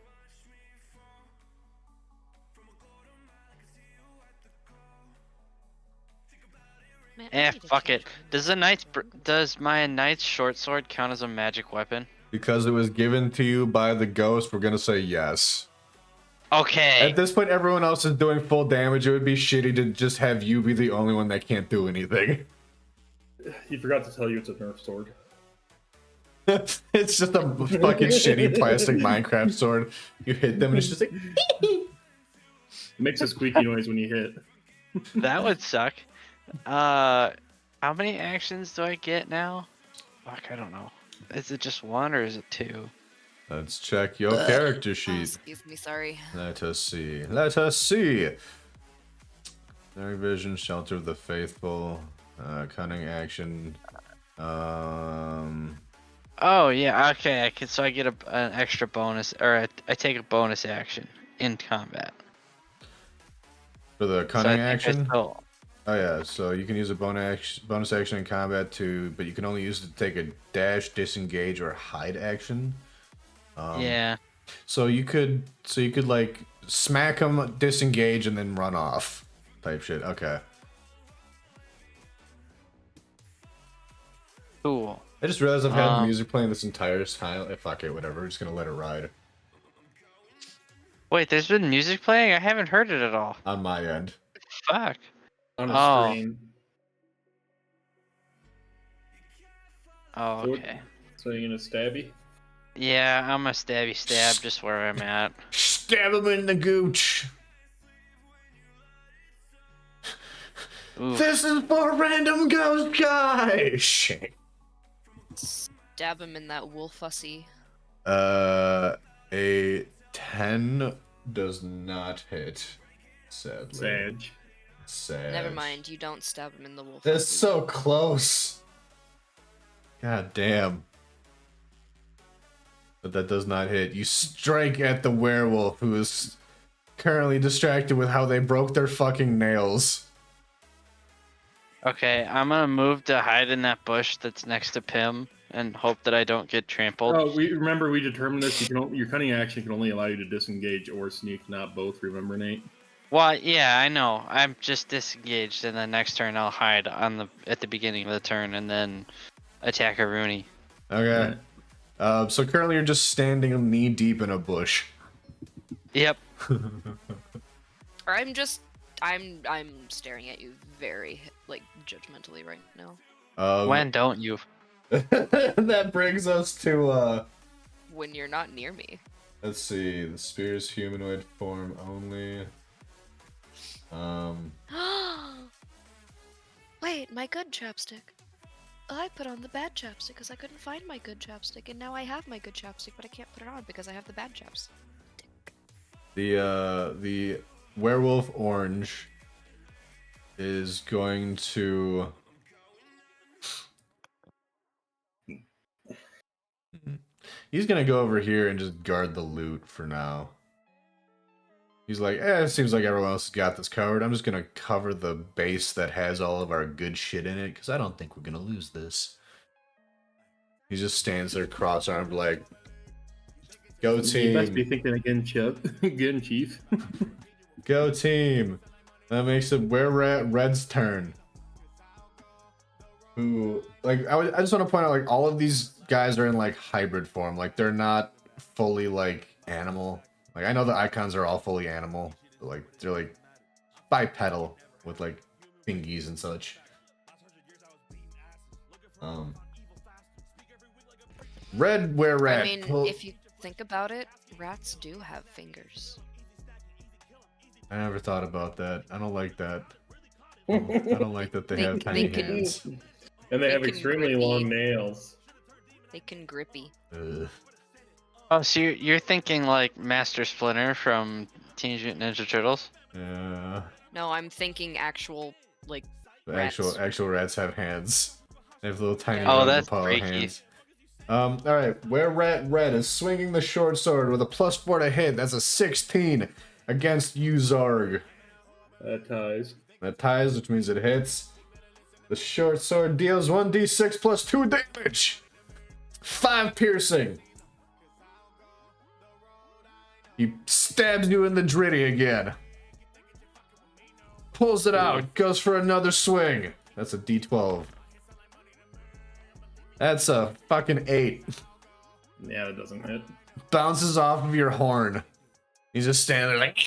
Man, I need to Fuck change it. my- Does my knight's short sword count as a magic weapon? Because it was given to you by the ghost, we're gonna say yes. Okay. At this point, everyone else is doing full damage. It would be shitty to just have you be the only one that can't do anything. He forgot to tell you it's a Nerf sword. It's just a fucking shitty plastic Minecraft sword. You hit them and it's just like... It makes a squeaky noise when you hit. That would suck. How many actions do I get now? Fuck, I don't know. Is it just one or is it two? Let's check your character Oh, sheet. excuse me, sorry. Let us see. Let us see. Dark vision, shelter of the faithful, cunning action. Oh yeah, okay. So I get an extra bonus, or I take a bonus action in combat. For the So I cunning think I action. still- Oh yeah, so you can use a bonus action in combat too, but you can only use it to take a dash, disengage, or hide action. yeah. So you could like smack him, disengage, and then run off, type shit. Okay. Cool. I just realized I've had music playing this entire time. Fuck it, whatever. We're just gonna let it ride Wait, there's been music playing? I haven't heard it at all. on my end. Fuck. On a Oh. stream. Oh, So- okay. So you're gonna stabby? Yeah, I'm a stabby stab just where I'm at. Stab him in the gooch. Oof. This is for random ghost guy. Shit. Stab him in that wolfussy. A 10 does not hit. Sadly. Sag. Sad. Never mind, you don't stab him in the wolf. That's so close. God damn. But that does not hit. You strike at the werewolf who is currently distracted with how they broke their fucking nails. Okay, I'm gonna move to hide in that bush that's next to Pim and hope that I don't get trampled. Oh, we determined this. Your cunning action can only allow you to disengage or sneak, not both. Remember, Nate? Well, yeah, I know. I'm just disengaged, and then next turn I'll hide at the beginning of the turn and then attack a Rooney. Okay. So currently you're just standing knee deep in a bush. Yep. Or I'm staring at you very like judgmentally right now. When don't you? That brings us to When you're not near me. let's see, the spear's humanoid form only. Wait, my good chapstick. I put on the bad chapstick because I couldn't find my good chapstick, and now I have my good chapstick, but I can't put it on because I have the bad chapstick. The werewolf orange is going to he's gonna go over here and just guard the loot for now. He's like, it seems like everyone else has got this covered. I'm just gonna cover the base that has all of our good shit in it, because I don't think we're gonna lose this. He just stands there cross-armed like, go team. You must be thinking again, Chief. Go team. That makes it Red's turn. Who, like, I just want to point out, like, all of these guys are in, like, hybrid form. Like, they're not fully, like, animal. Like, I know the icons are all fully animal, but, like, they're, like, bipedal with, like, fingies and such. Red, where rat? I mean, if you think about it, rats do have fingers. I never thought about that. I don't like that. I don't like that they have tiny can- hands. And they have can extremely grippy. long nails. They can grippy. Ugh. Oh, so you're thinking like Master Splinter from Teenage Mutant Ninja Turtles? Yeah. No, I'm thinking actual, like, The rats. actual rats have hands. They have little tiny Oh, that's Apollo freaky. hands. Alright, where Rat Red is swinging the short sword with a +4 to hit. That's a 16 against you, Zarg. That ties. That ties, which means it hits. The short sword deals 1d6 plus 2 damage. 5 piercing. He stabs you in the dritty again. Pulls it out, goes for another swing. That's a D12. That's a fucking 8. Yeah, that doesn't hit. Bounces off of your horn. He's just standing there like...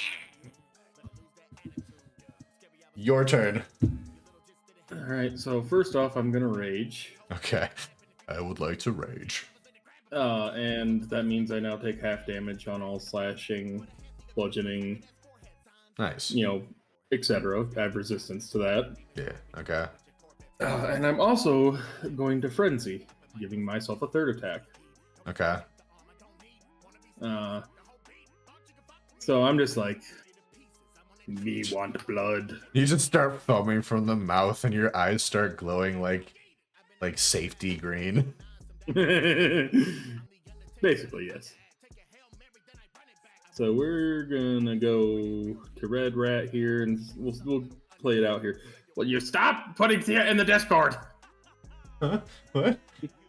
Your turn. Alright, so first off, I'm gonna rage. Okay. I would like to rage. And that means I now take half damage on all slashing, bludgeoning, Nice. you know, etc. I have resistance to that. Yeah, okay. And I'm also going to frenzy, giving myself a third attack. Okay. So I'm just like, me want blood. You just start foaming from the mouth and your eyes start glowing like safety green. Basically, yes. So we're gonna go to Red Rat here, and we'll play it out here. Well, you stop putting it in the Discord. Huh? What?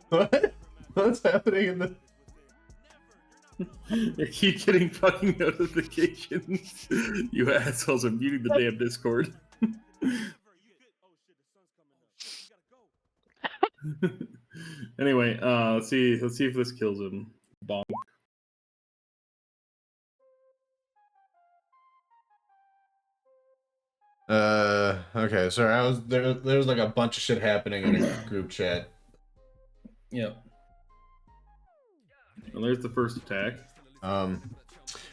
What? What's happening in the... You keep getting fucking notifications. You assholes are muting the damn Discord. Anyway, let's see if this kills him. Bonk. Okay, sorry, there was like a bunch of shit happening in a group chat. Yep. Well, there's the first attack.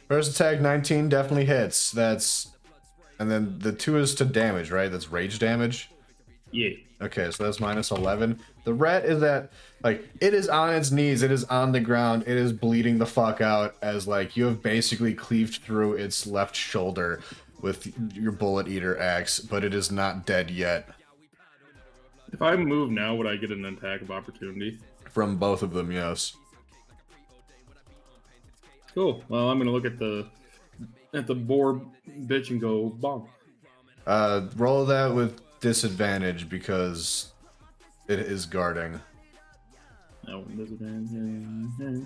First attack 19 definitely hits. And then the 2 is to damage, right? That's rage damage. Yeah. Okay, so that's minus 11. The rat is at, like, it is on its knees, it is on the ground, it is bleeding the fuck out as, like, you have basically cleaved through its left shoulder with your bullet eater axe, but it is not dead yet. If I move now, would I get an attack of opportunity? From both of them, yes. Cool. Well, I'm gonna look at the boar bitch and go bonk. Roll that with disadvantage because it is guarding. Oh, disadvantage.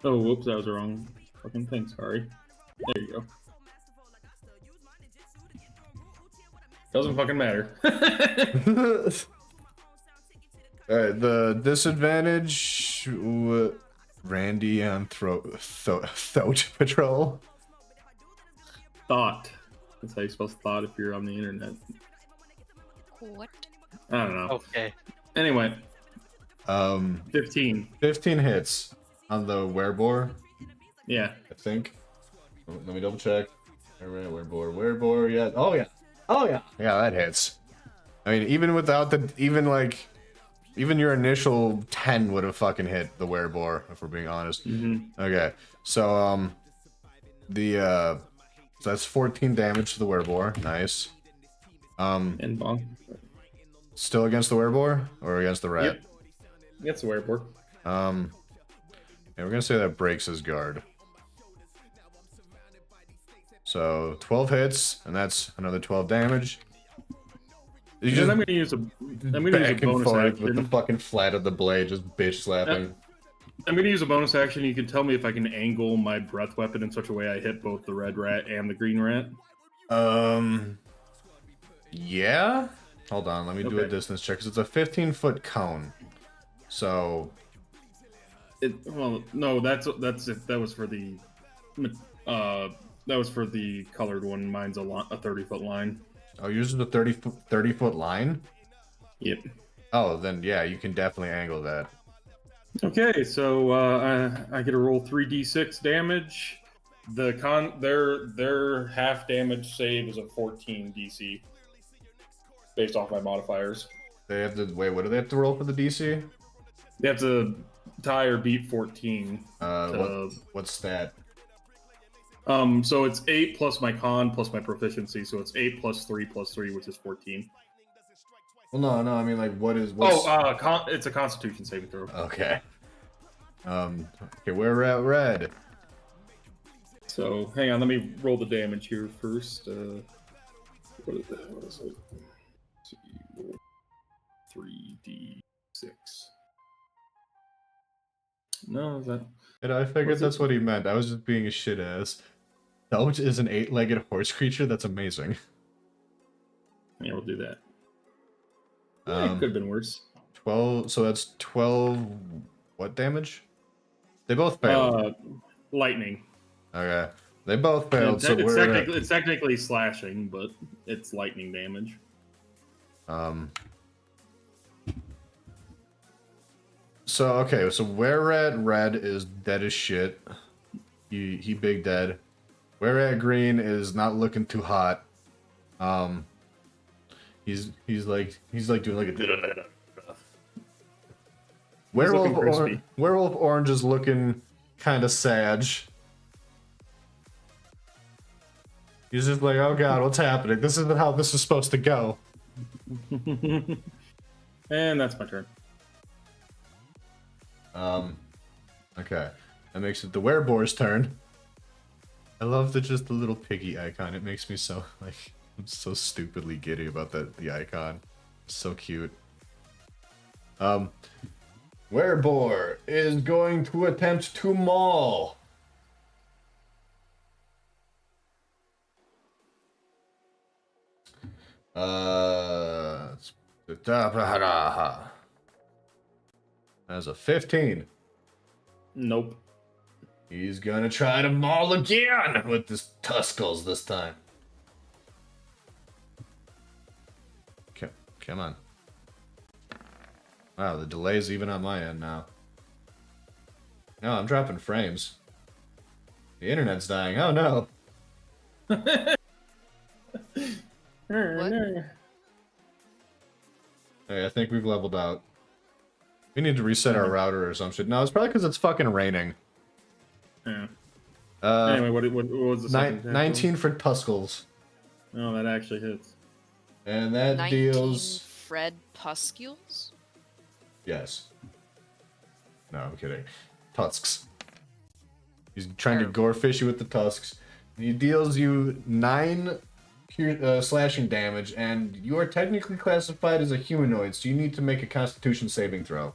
Oh, whoops, that was the wrong fucking thing. Sorry. There you go. Doesn't fucking matter. Alright, the disadvantage... Randy on throat patrol. Thought. That's how you're supposed to thought if you're on the internet. What? I don't know. Okay. Anyway, 15 hits on the werebore, yeah. I think. Let me double check. Alright, werebore, yeah. Oh yeah. Yeah, that hits. I mean, even without even your initial 10 would have fucking hit the werebore, if we're being honest. Mm-hmm. Okay, so so that's 14 damage to the werebore. Nice. And bonk. Still against the werebore or against the rat? Yep. That's the werebore. Yeah, we're gonna say that breaks his guard. So 12 hits, and that's another 12 damage. You just I'm gonna use a bonus action with the fucking flat of the blade, just bitch slapping. I'm gonna use a bonus action. You can tell me if I can angle my breath weapon in such a way I hit both the red rat and the green rat. Yeah. Hold on, let me do a distance check because it's a 15-foot cone. So. Well, no, that was for the colored one. Mine's a 30-foot line. Oh, yours is a 30-foot line? Yep. Oh, then yeah, you can definitely angle that. Okay, so I get to roll 3d6 damage. Their half damage save is a 14 DC, based off my modifiers. They have to wait. What do they have to roll for the DC? They have to tie or beat 14. What stat? So it's 8 plus my con plus my proficiency, so it's 8 plus 3 plus 3, which is 14. Well, no, I mean, like, what's... It's a Constitution saving throw. Okay. Okay, we're at red. So, hang on, let me roll the damage here first. What is it? 3d6. No, is that? And I figured What's that's it? what he meant. I was just being a shit ass. Belch is an 8-legged horse creature. That's amazing. Yeah, we'll do that. Could Um, have been worse. 12. So that's 12. What damage? They both failed. Lightning. Okay. They both failed. So It's technically slashing, but it's lightning damage. So okay, so where at red is dead as shit. He big dead. Where at green is not looking too hot. He's like doing like a werewolf orange is looking kind of sad. He's just like, oh god, what's happening? This isn't how this is supposed to go. And that's my turn. Okay. That makes it the wereboar's turn. I love the little piggy icon. It makes me so like I'm so stupidly giddy about the icon. So cute. Werebore is going to attempt to maul. As a 15. Nope. He's gonna try to maul again with his tuscles this time. Okay, come on. Wow, the delay's even on my end now. No, I'm dropping frames. The internet's dying. Oh no. What? Hey, I think we've leveled out. We need to reset our router or some shit. No, it's probably because it's fucking raining. Yeah. Anyway, what was the second? 19 for tuscles. Oh, that actually hits. And that 19 deals... Fred Puscules? Yes. No, I'm kidding. Tusks. He's trying to gore fish you with the tusks. He deals you 9 slashing damage, and you are technically classified as a humanoid, so you need to make a Constitution saving throw.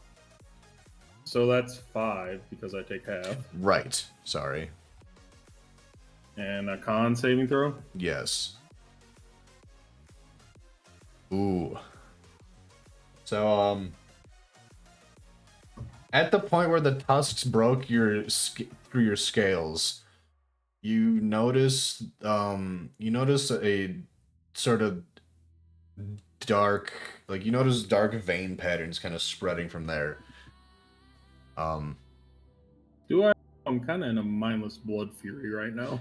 So that's 5 because I take half. Right. Sorry. And a con saving throw? Yes. Ooh. So, at the point where the tusks broke through your scales, you notice a sort of dark, like you notice dark vein patterns kind of spreading from there. Do I? I'm kind of in a mindless blood fury right now.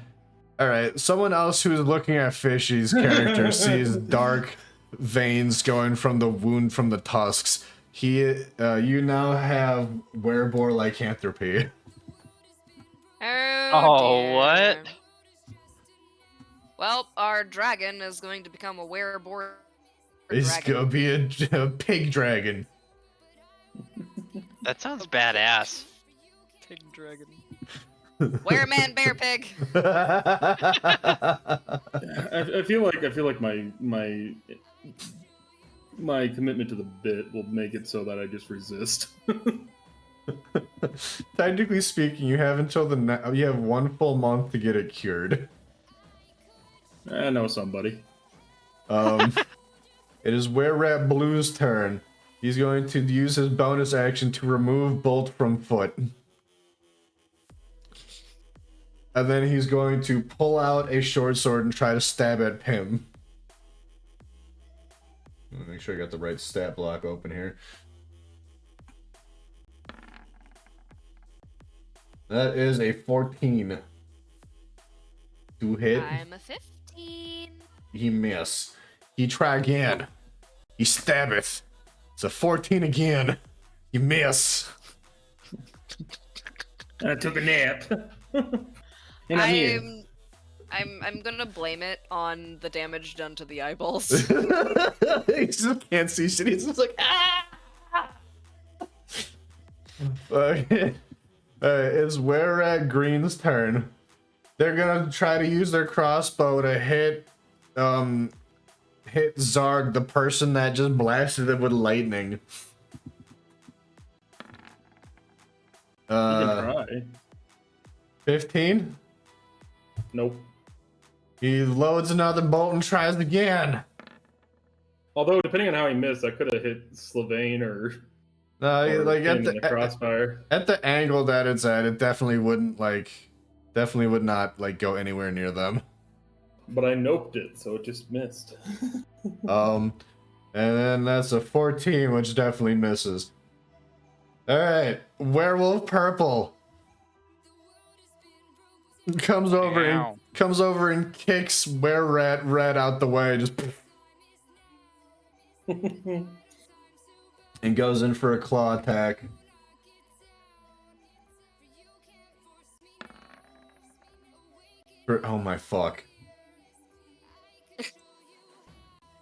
All right, someone else who's looking at Fishy's character sees dark veins going from the wound from the tusks. You now have werebore lycanthropy. Oh, dear. What? Well, our dragon is going to become a werebore It's dragon. gonna be a pig dragon. That sounds badass. Pig dragon. Wereman bear pig. I feel like my commitment to the bit will make it so that I just resist. Technically speaking, you have until you have 1 full month to get it cured. I know somebody. It is Were Rat Blue's turn. He's going to use his bonus action to remove Bolt from Foot. And then he's going to pull out a short sword and try to stab at Pim. Let me make sure I got the right stat block open here. That is a 14. To hit. I'm a 15. He miss. He try again. He stabbeth. It's a 14 again. You miss. I took a nap. And I'm here. I'm gonna blame it on the damage done to the eyeballs. He just can't see shit. He's just like, ah! Okay. It's Were at Green's turn. They're gonna try to use their crossbow to hit hit Zarg, the person that just blasted it with lightning. You can try. 15? Nope. He loads another bolt and tries again. Although, depending on how he missed, I could have hit Sylvain or Like Finn at in the crossfire. at the angle that it's at, it definitely wouldn't definitely would not like go anywhere near them. But I noped it, so it just missed. And then that's a 14, which definitely misses. All right, Werewolf Purple comes over and kicks Were-Rat Red out the way, just and goes in for a claw attack. Oh my fuck.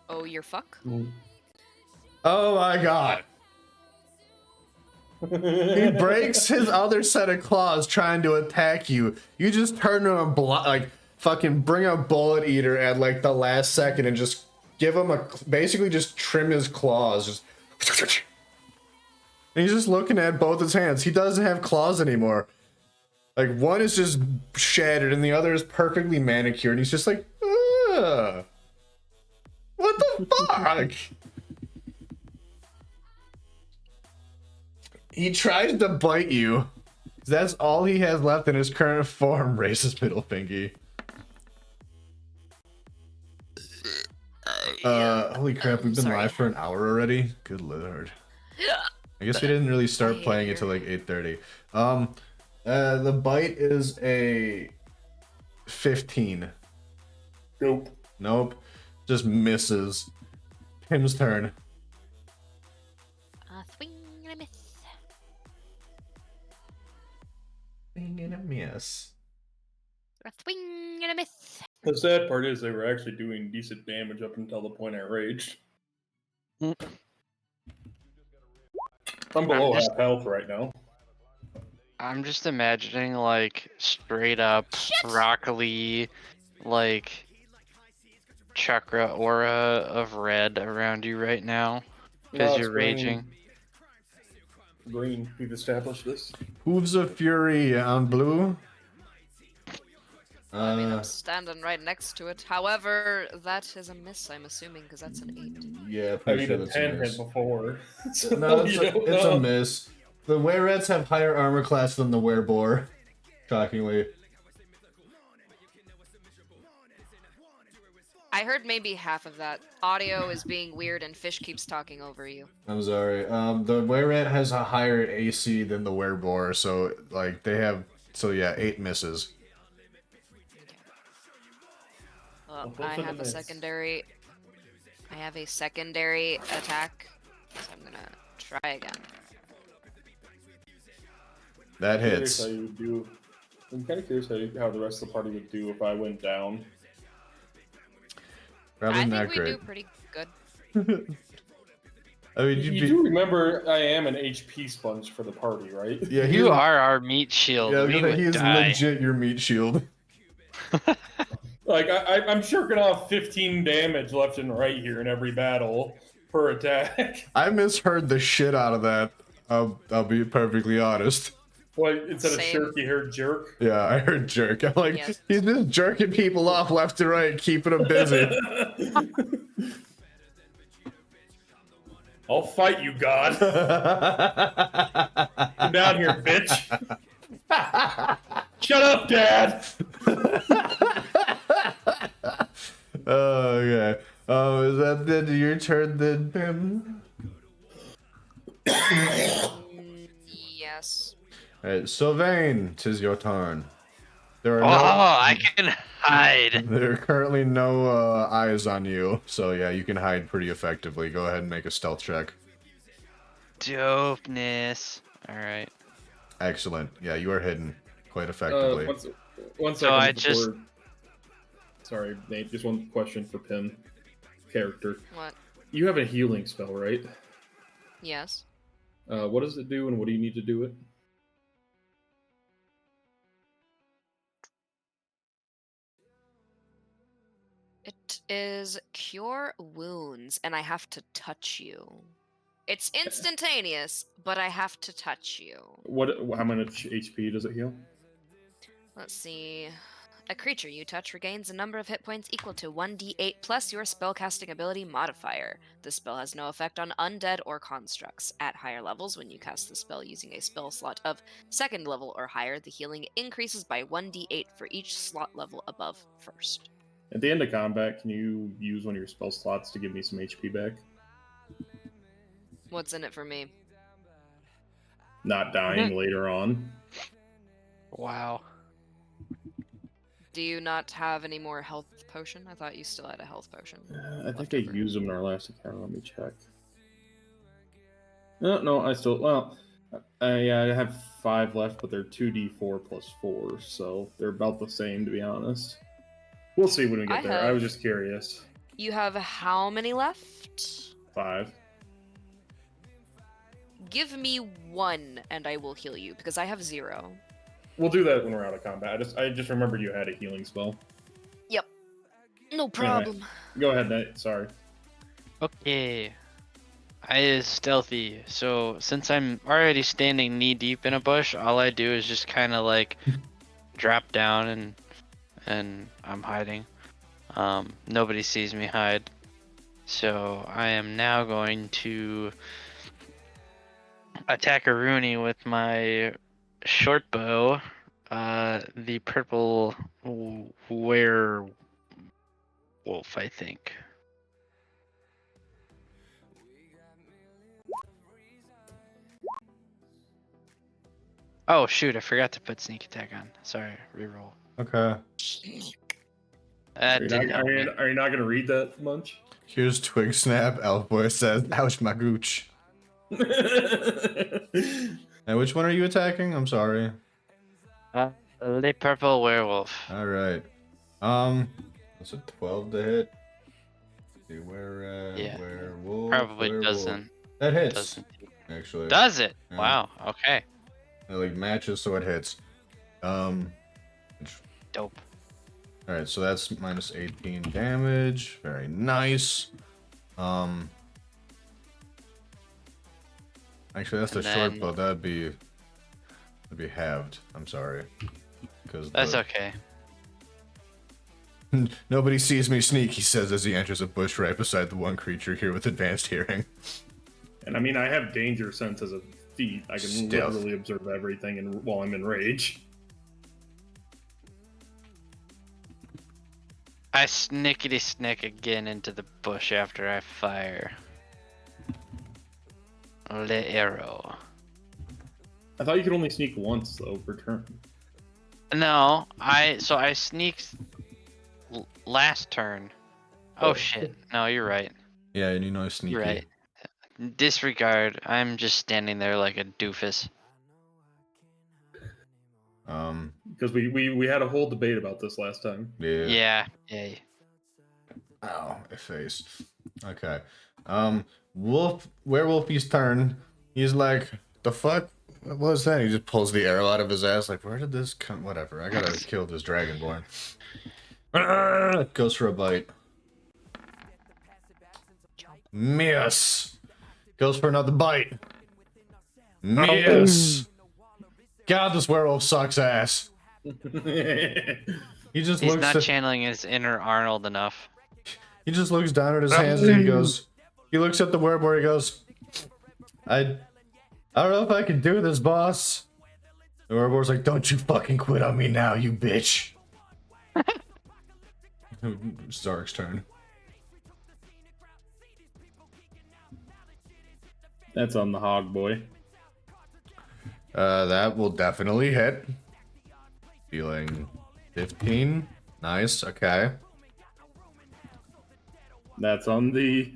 Oh, you're fuck? Oh my god. He breaks his other set of claws trying to attack you. You just turn him and like fucking bring a bullet eater at like the last second and just give him basically just trim his claws. Just and he's just looking at both his hands. He doesn't have claws anymore. Like one is just shattered and the other is perfectly manicured. And he's just like, ugh. What the fuck? He tries to bite you. That's all he has left in his current form, racist middle fingy. Holy crap, we've been live for an hour already? Good lord. I guess we didn't really start playing until like 8:30. The bite is a 15. Nope. Nope. Just misses. Tim's turn. Swing and a miss. Swing and a miss. A swing and a miss. The sad part is they were actually doing decent damage up until the point I raged. I'm below half health right now. I'm just imagining like straight up broccoli, like chakra aura of red around you right now because No, you're raging. Green, we've established this. Hooves of Fury on blue. I mean, I'm standing right next to it. However, that is a miss, I'm assuming, because that's an 8. Yeah, I pretty mean, sure a that's 10 a hit miss. before. So No, it's it's a miss. The Were-Rats have higher armor class than the Were-Boar, shockingly. I heard maybe half of that. Audio is being weird and Fish keeps talking over you. I'm sorry. The Were-Rat has a higher AC than the Were-Boar, so like they have. So yeah, 8 misses. I have a secondary. I have a secondary attack, so I'm gonna try again. That hits. I'm kind of curious how the rest of the party would do if I went down. Probably I not think we great. do pretty good. I mean, You do remember I am an HP sponge for the party, right? Yeah, You are our meat shield. Yeah, We would he is die. legit your meat shield. Like I'm sure gonna have 15 damage left and right here in every battle per attack. I misheard the shit out of that. I'll be perfectly honest. What, instead of Same. shirk, you heard jerk? Yeah, I heard jerk. I'm like, Yes. he's just jerking people off left to right, keeping them busy. I'll fight you, God. Come down here, bitch. Shut up, Dad. Oh, okay. Is that then your turn then, Pim? Yes. Alright, Sylvain, 'tis your turn. There are Oh, I can hide. there are currently no eyes on you, so yeah, you can hide pretty effectively. Go ahead and make a stealth check. Dopeness. All right. Excellent. Yeah, you are hidden quite effectively. One second. So I before... Sorry, Nate. Just one question for Pim. Character. What? You have a healing spell, right? Yes. What does it do, and what do you need to do it? It is cure wounds, and I have to touch you. It's instantaneous, but I have to touch you. How much HP does it heal? Let's see. A creature you touch regains a number of hit points equal to 1d8 plus your spellcasting ability modifier. The spell has no effect on undead or constructs. At higher levels, when you cast the spell using a spell slot of 2nd level or higher, the healing increases by 1d8 for each slot level above 1st. At the end of combat, can you use one of your spell slots to give me some HP back? What's in it for me? Not dying later on. Wow. Do you not have any more health potion? I thought you still had a health potion. I think left I over. used them in our last account. Let me check. No, I still. Well, yeah, I have 5 left, but they're 2d4 plus 4, so they're about the same, to be honest. We'll see when we get there. I was just curious. You have how many left? 5. Give me 1 and I will heal you, because I have 0. We'll do that when we're out of combat. I just remembered you had a healing spell. Yep. No problem. Go ahead, Nate. Sorry. Okay. I is stealthy, so since I'm already standing knee deep in a bush, all I do is just kind of like drop down and I'm hiding. Nobody sees me hide. So I am now going to attack a Rooney with my short bow. The purple werewolf, I think. Oh shoot, I forgot to put sneak attack on. Sorry, reroll. Okay. That did not hit. Are you not going to read that, Munch? Here's Twig Snap. Elf Boy says, "Ouch, my gooch." And which one are you attacking? I'm sorry. The purple werewolf. All right. That's a 12 to hit. Let's see where? Yeah. Werewolf. Probably werewolf. doesn't. That hits. Doesn't. Actually. Does it? Yeah. Wow. Okay. It like matches, so it hits. Dope. All right, so that's minus 18 damage. Very nice. Actually, that's the And short then- bow. That'd be halved. I'm sorry, because That's okay. nobody sees me sneak. He says as he enters a bush right beside the one creature here with advanced hearing. And I mean, I have danger sense as a feat. I can Stealth. literally observe everything while I'm in rage. I snickety snick again into the bush after I fire. The arrow. I thought you could only sneak once, though, per turn. No, I sneaked last turn. Oh shit. No, you're right. Yeah, and you know sneaky. You're right. Disregard. I'm just standing there like a doofus. Because we had a whole debate about this last time. Yeah. Yeah. Ow, my face. Okay. Werewolfie's turn. He's like, the fuck? What was that? He just pulls the arrow out of his ass. Like, where did this come? Whatever. I gotta kill this dragonborn. Goes for a bite. Miss. Goes for another bite. Miss. God, this werewolf sucks ass. He just He's looks. not channeling his inner Arnold enough. He just looks down at his hands and he goes. He looks at the werewolf. He goes, I don't know if I can do this, boss. The werewolf's like, don't you fucking quit on me now, you bitch. Zark's turn. That's on the hog boy. That will definitely hit. Dealing 15. Nice. Okay. That's on the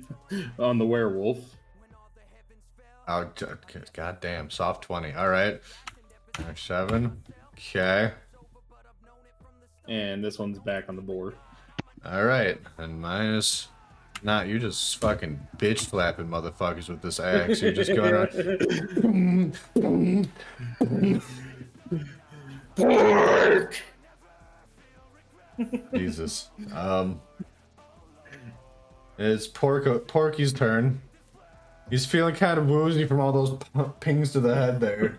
werewolf. Oh, goddamn. Soft 20. All right. 7. Okay. And this one's back on the board. All right. And minus. Nah, you just fucking bitch slapping motherfuckers with this axe. You're just going on. Jesus. It's Porky's turn. He's feeling kind of woozy from all those pings to the head there.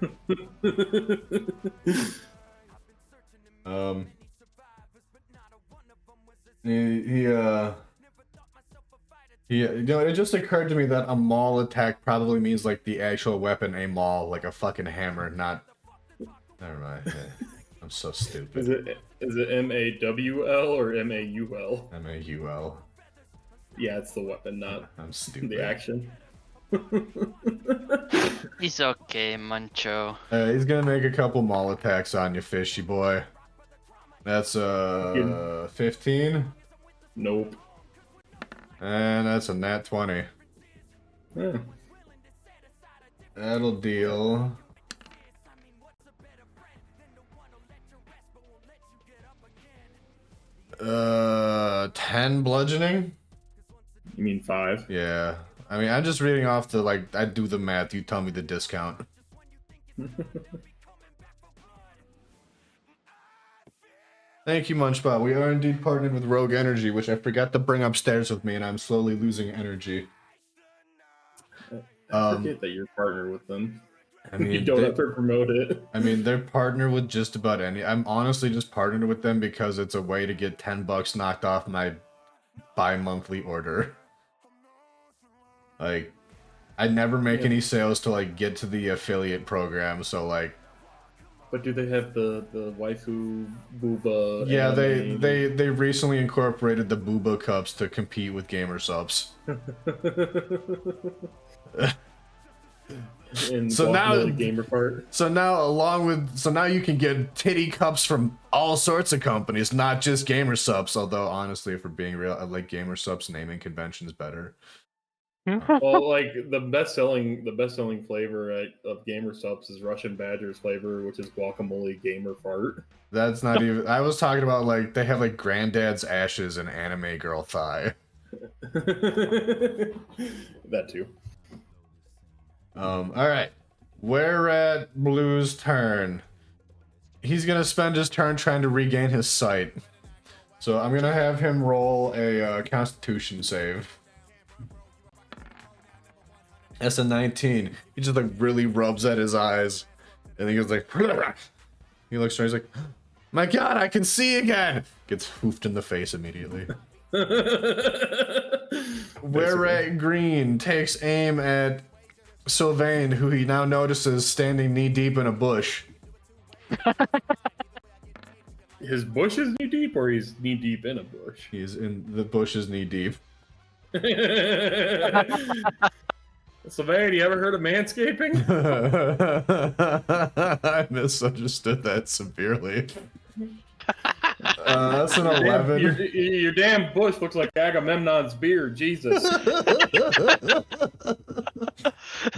You know, it just occurred to me that a maul attack probably means like the actual weapon, a maul, like a fucking hammer, not. Never mind. I'm so stupid. Is it M-A-W-L or M-A-U-L? M-A-U-L. Yeah, it's the weapon, not I'm stupid. the action. He's okay, Muncho. He's gonna make a couple maul attacks on you, fishy boy. That's 15. Nope. And that's a nat 20. Yeah. That'll deal. Uh, 10 bludgeoning? You mean 5? Yeah. I mean, I'm just reading off the, like, I do the math, you tell me the discount. Thank you, Munch-Dawg. We are indeed partnered with Rogue Energy, which I forgot to bring upstairs with me, and I'm slowly losing energy. I forget that you're partnered with them. I mean, you don't have to promote it. I mean, they're partnered with just about any. I'm honestly just partnered with them because it's a way to get $10 knocked off my bi-monthly order. Like, I never make any sales to like get to the affiliate program, so like. But do they have the waifu booba? Yeah, they recently incorporated the booba cups to compete with gamer subs. So now the gamer part. So now you can get titty cups from all sorts of companies, not just gamer subs. Although honestly, if we're being real, I like gamer subs naming conventions better. Well, like the best selling flavor of gamer subs is Russian Badger's flavor, which is guacamole gamer fart. That's not even. I was talking about like they have like Granddad's ashes and anime girl thigh. That too. All right, we're at Blue's turn. He's gonna spend his turn trying to regain his sight. So I'm gonna have him roll a Constitution save. That's a 19. He just like really rubs at his eyes, and he goes like, he looks around, he's like, my God, I can see again. Gets hoofed in the face immediately. We're at Green takes aim at Sylvain, who he now notices standing knee deep in a bush. His bush is knee deep, or he's knee deep in a bush? He's in the bush is knee deep. Sylvain, you ever heard of manscaping? I misunderstood that severely. That's an 11. Your damn bush looks like Agamemnon's beard. Jesus.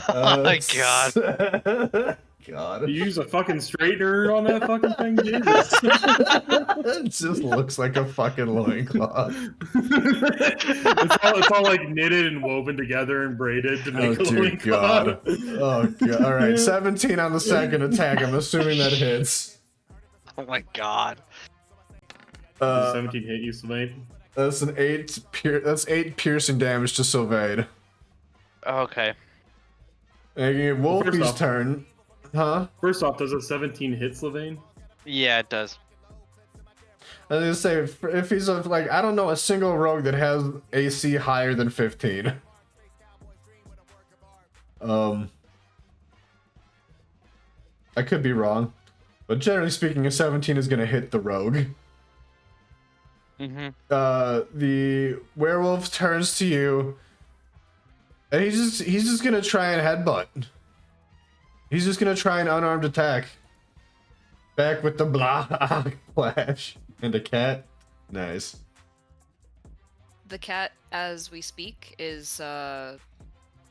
Oh my God. God. You use a fucking straightener on that fucking thing? Jesus. It just looks like a fucking loincloth. It's all like knitted and woven together and braided to make a loincloth. Oh God. All right, 17 on the second attack. I'm assuming that hits. Oh my God. 17 hit you, Sylvain? That's an 8. That's 8 piercing damage to Sylvain. Okay. And Wolfie's turn. Huh? First off, does a 17 hit Sylvain? Yeah, it does. I was gonna say, if he's like, I don't know a single rogue that has AC higher than 15. I could be wrong, but generally speaking, a 17 is gonna hit the rogue. Mm-hmm. The werewolf turns to you, and he's just gonna try and headbutt. He's just gonna try an unarmed attack. Back with the blah flash and a cat. Nice. The cat, as we speak, is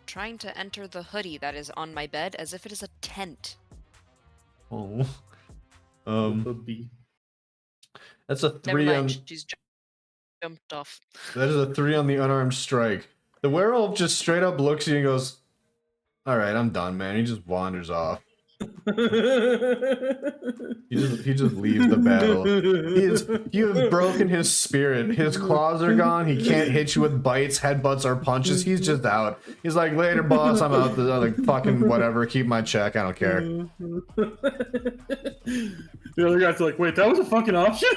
trying to enter the hoodie that is on my bed as if it is a tent. Oh. B. That's a 3 Never on. mind, she's jumped off. That is a 3 on the unarmed strike. The werewolf just straight up looks at you and goes, "All right, I'm done, man." He just wanders off. He just leaves the battle. You have broken his spirit. His claws are gone. He can't hit you with bites, headbutts, or punches. He's just out. He's like, later, boss. I'm out. I'm like, fucking whatever. Keep my check. I don't care. The other guy's like, wait, that was a fucking option?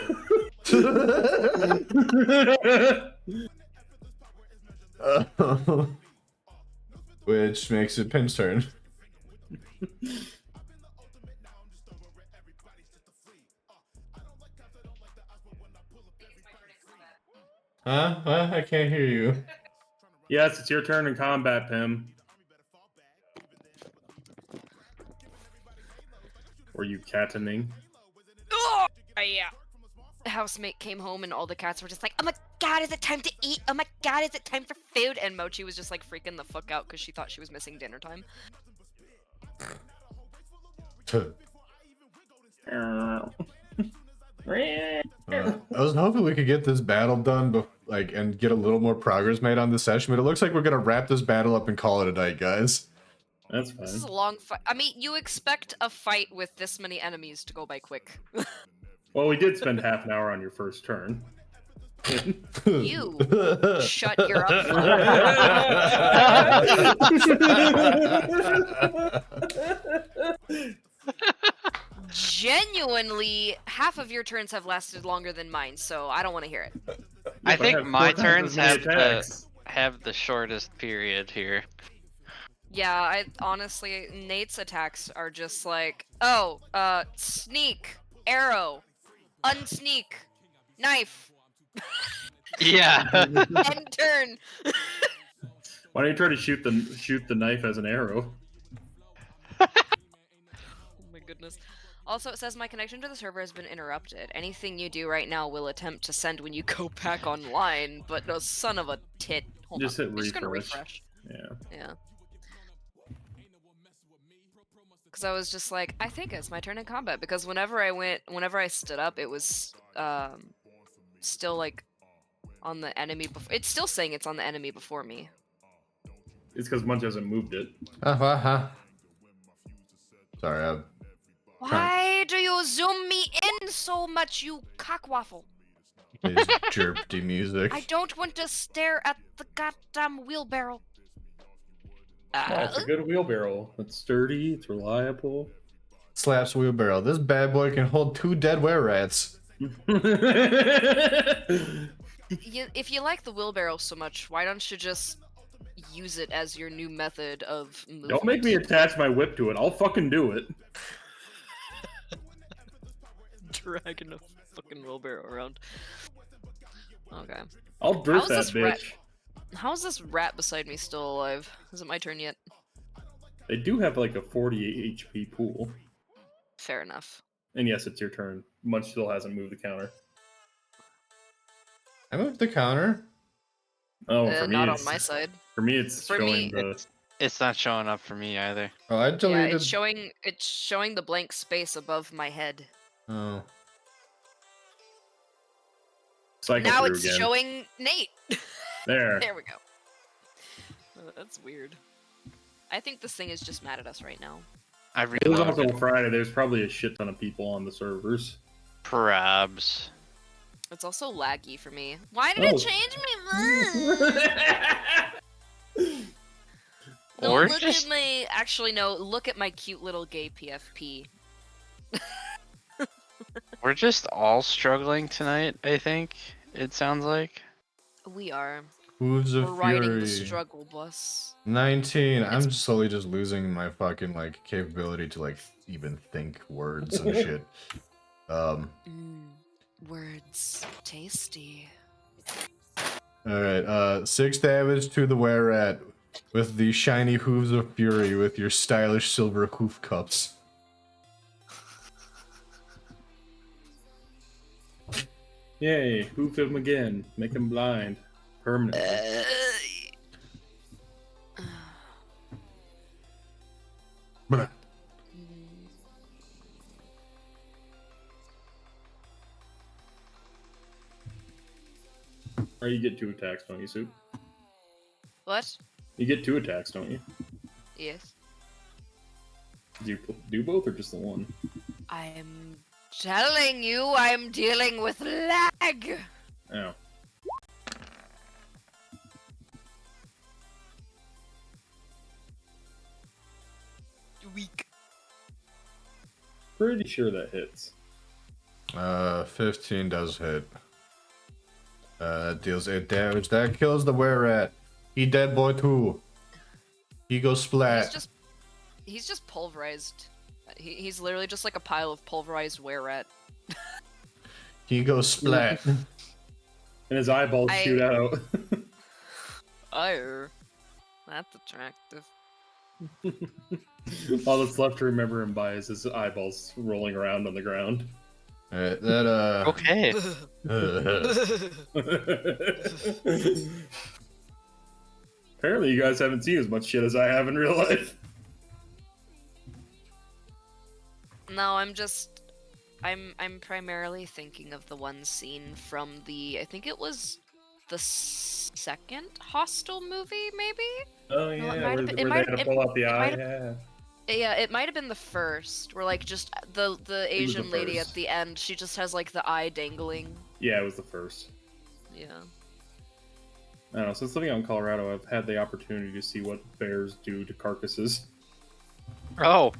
Which makes it Pin's turn. Huh? What? I can't hear you. Yes, it's your turn in combat, Pim. Were you cattening? Oh, yeah. Housemate came home and all the cats were just like, oh my god, is it time to eat? Oh my god, is it time for food? And Mochi was just like freaking the fuck out because she thought she was missing dinner time. I was hoping we could get this battle done, and get a little more progress made on this session, but it looks like we're gonna wrap this battle up and call it a night, guys. That's fine. This is a long fight. I mean, you expect a fight with this many enemies to go by quick. Well, we did spend half an hour on your first turn. You shut your up. Genuinely, half of your turns have lasted longer than mine, so I don't want to hear it. I think my four times turns as many attacks. have the shortest period here. Yeah, I honestly, Nate's attacks are just like, oh, sneak, arrow, unsneak, knife, Yeah. end turn. Why don't you try to shoot the knife as an arrow? Oh my goodness. Also, it says my connection to the server has been interrupted. Anything you do right now will attempt to send when you go back online, but no son of a tit. Hold Just on. hit I'm just gonna refresh. refresh. Yeah. Yeah. Because I was just like, I think it's my turn in combat. Because whenever I stood up, it was still like on the enemy before. It's still saying it's on the enemy before me. It's because Munch hasn't moved it. Sorry, Why do you zoom me in so much, you cockwaffle? it's chirpy music. I don't want to stare at the goddamn wheelbarrow. Oh, it's a good wheelbarrow. It's sturdy. It's reliable. Slaps wheelbarrow. This bad boy can hold 2 dead were-rats. If you like the wheelbarrow so much, why don't you just use it as your new method of movement? Don't make me attach my whip to it. I'll fucking do it. Dragging a fucking wheelbarrow around. Okay. I'll drift that How's this rat- bitch. How's this rat beside me still alive? Is it my turn yet? They do have like a 48 HP pool. Fair enough. And yes, it's your turn. Munch still hasn't moved the counter. I moved the counter. Oh, for me, Not it's, on my side. For me, it's For showing me, the. It's not showing up for me either. Oh, I Yeah, deleted. it's showing the blank space above my head. Oh. Cycle Now through it's again. showing Nate. There. There we go. Oh, that's weird. I think this thing is just mad at us right now. I It was realized also Friday. There's probably a shit ton of people on the servers. perhaps. It's also laggy for me. Why did Oh. it change me? No, Or look just at my. Actually, no. Look at my cute little gay PFP. we're just all struggling tonight, I think. It sounds like. We are. Hooves of We're riding the Fury. struggle bus. 19. I'm slowly just losing my fucking capability to even think words and shit. Words. Tasty. Alright, 6 damage to the were-rat with the shiny Hooves of Fury with your stylish silver hoof cups. Yay! Hoof him again. Make him blind. Permanently. Bruh. Or you get 2 attacks, don't you, Soup? What? You get 2 attacks, don't you? Yes. Do you do both or just the one? I'm telling you I'm dealing with lag. Oh. Weak. Pretty sure that hits. 15 does hit. Deals 8 damage. That kills the were-rat. He dead boy too. He goes splat. He's just pulverized. He's literally just like a pile of pulverized were-rat. He goes splat. And his eyeballs shoot out. That's attractive. All that's left to remember him by is his eyeballs rolling around on the ground. Alright, that Okay. Apparently you guys haven't seen as much shit as I have in real life. No, I'm primarily thinking of the one scene from I think it was the second Hostel movie, maybe? Oh No, it yeah, might where have been- they it had might- to pull out the eye. might Yeah. Yeah, it might have been the first, where like just the Asian lady at first. the end, she just has like the eye dangling. Yeah, it was the first. Yeah. I don't know. Since living out in Colorado, I've had the opportunity to see what bears do to carcasses. Oh,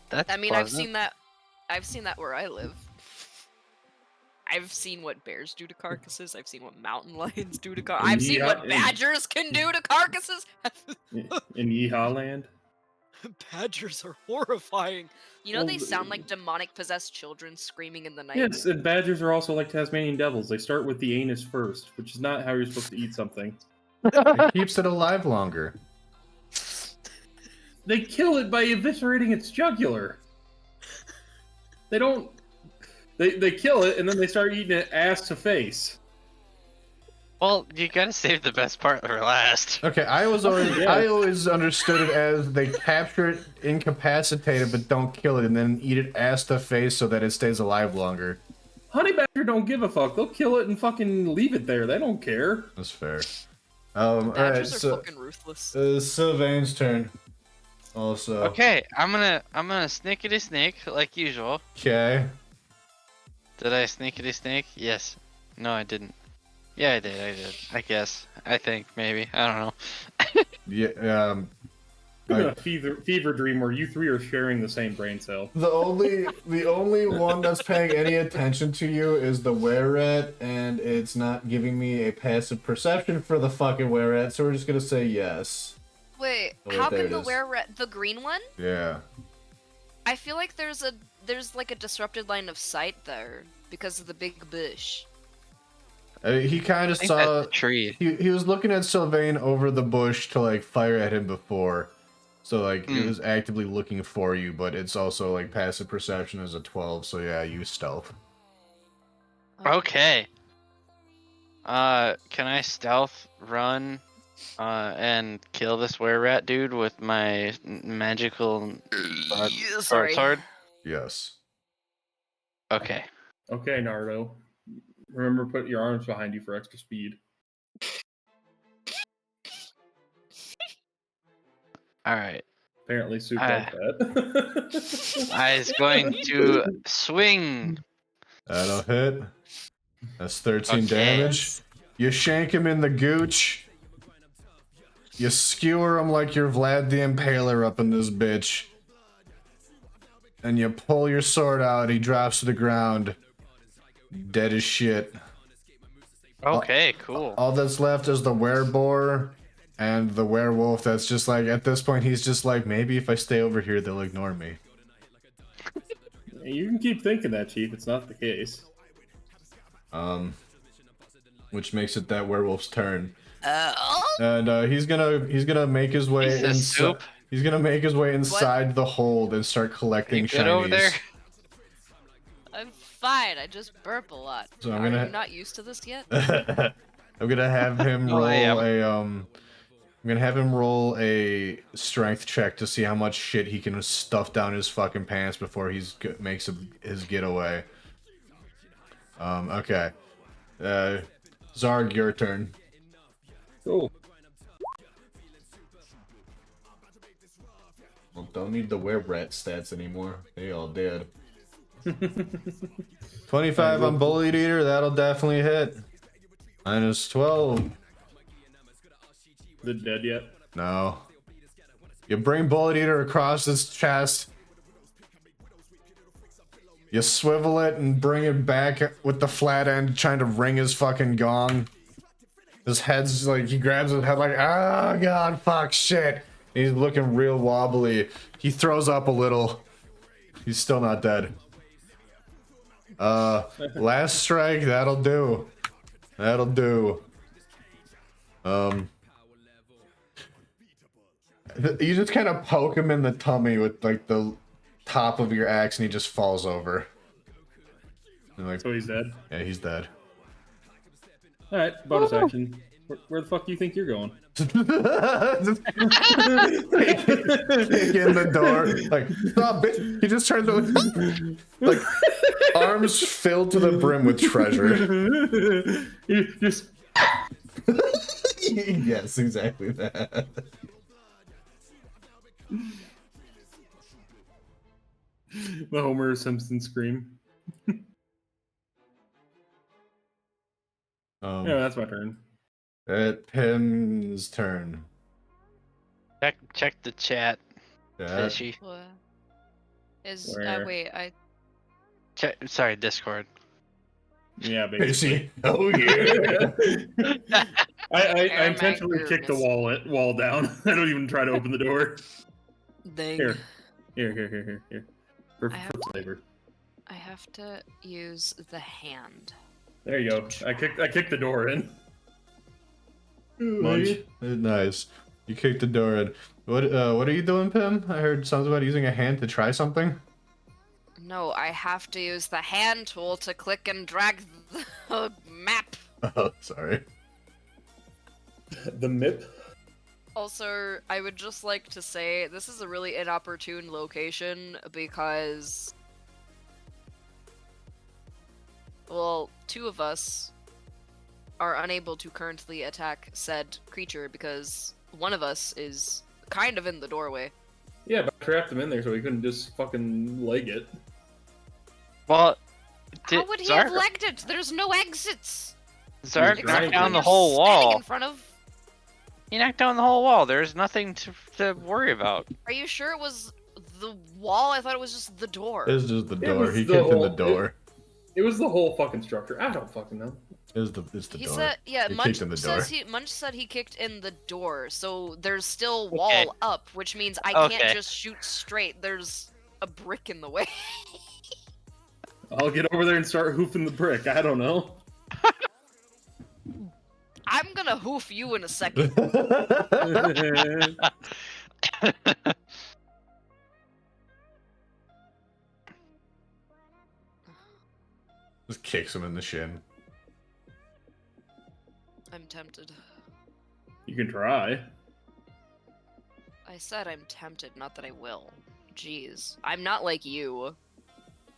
that's I mean, pleasant. I've seen that where I live. I've seen what bears do to carcasses. I've seen what mountain lions do to carcasses. I've seen what badgers can do to carcasses. In Yeehaw Land. Badgers are horrifying. You know, Well, they sound like demonic possessed children screaming in the night. Yes, and badgers are also like Tasmanian devils. They start with the anus first, which is not how you're supposed to eat something. it keeps it alive longer. They kill it by eviscerating its jugular. They don't. They kill it and then they start eating it ass to face. Well, you gotta save the best part for last. Okay, I always understood it as they capture it incapacitated but don't kill it and then eat it ass to face so that it stays alive longer. Honey badger don't give a fuck. They'll kill it and fucking leave it there. They don't care. That's fair. Alright, Badgers are so fucking ruthless. Sylvain's turn. Also. Okay, I'm gonna snickety snake like usual. Okay. Did I sneakity snake? Yes. No, I didn't. Yeah, I did. I guess. I think maybe. I don't know. Yeah. A fever dream where you three are sharing the same brain cell. The only one that's paying any attention to you is the were-rat, and it's not giving me a passive perception for the fucking were-rat, so we're just gonna say yes. Wait, Oh, how there can it the is. were-rat, the green one? Yeah. I feel like there's like a disrupted line of sight there because of the big bush. He kind I of think saw. that's the tree. He was looking at Sylvain over the bush to like fire at him before, so like it was actively looking for you, but it's also like passive perception is a 12, so yeah, use stealth. Okay. Can I stealth run, and kill this were-rat dude with my magical Sorry. sword? Yes. Okay. Okay, Naruto. Remember, put your arms behind you for extra speed. All right. Apparently, Soup like that. I is going to swing. That'll hit. That's 13 Okay. damage. You shank him in the gooch. You skewer him like you're Vlad the Impaler up in this bitch. And you pull your sword out, he drops to the ground. Dead as shit. Okay, cool. All that's left is the wereboar and the werewolf that's just like, at this point, he's just like, maybe if I stay over here, they'll ignore me. You can keep thinking that, Chief. It's not the case. Which makes it that werewolf's turn. Oh? And he's gonna make his way Piece of inside. soup. He's gonna make his way inside the hold and start collecting You good over there? shinies. I'm fine. I just burp a lot. So I'm Are gonna- you not used to this yet? I'm gonna have him Oh, roll I am. I'm gonna have him roll a strength check to see how much shit he can stuff down his fucking pants before makes his getaway. Okay. Zarg, your turn. Cool. Well, don't need the were-rat stats anymore. They all dead. 25 on Bullet Eater, that'll definitely hit. Minus 12. Is it dead yet? No. You bring Bullet Eater across his chest. You swivel it and bring it back with the flat end, trying to ring his fucking gong. His head's like, he grabs his head like, oh god, fuck, shit. And he's looking real wobbly. He throws up a little. He's still not dead. Last strike, that'll do. That'll do. You just kind of poke him in the tummy with like the top of your axe and he just falls over. And, like, So he's dead? yeah, he's dead. Alright, bonus action. Where the fuck do you think you're going? Just kick in the door. Like, stop, bitch. He just turns over, like, arms filled to the brim with treasure. You just... Yes, exactly that. The Homer Simpson scream. Yeah, that's my turn. Pim's turn. Check the chat. Yeah. Fishy. What? Where? Wait, Sorry, Discord. Yeah, basically. Oh yeah. I intentionally kicked the wall down. I don't even try to open the door. dang. Here. For flavor. I have to use the hand. There you go. I kicked the door in. Munch. Nice. You kicked the door in. What are you doing, Pim? I heard something about using a hand to try something. No, I have to use the hand tool to click and drag the map. Oh, sorry. The MIP? Also, I would just like to say this is a really inopportune location because, well, two of us are unable to currently attack said creature because one of us is kind of in the doorway. Yeah, but I trapped him in there so he couldn't just fucking leg it. Well, How would he have legged it? There's no exits. Zark He's knocked grinding. down the You're whole standing wall. in front of. He knocked down the whole wall. There's nothing to worry about. Are you sure it was the wall? I thought it was just the door. It's just the It door. was He the kicked in the whole- door. It was the whole fucking structure. I don't fucking know. It's the He door. said, yeah, He Munch kicked in the door. says Munch said he kicked in the door, so there's still Okay. wall up, which means I Okay. can't just shoot straight. There's a brick in the way. I'll get over there and start hoofing the brick. I don't know. I'm gonna hoof you in a second. Just kicks him in the shin. I'm tempted. You can try. I said I'm tempted, not that I will. Jeez. I'm not like you.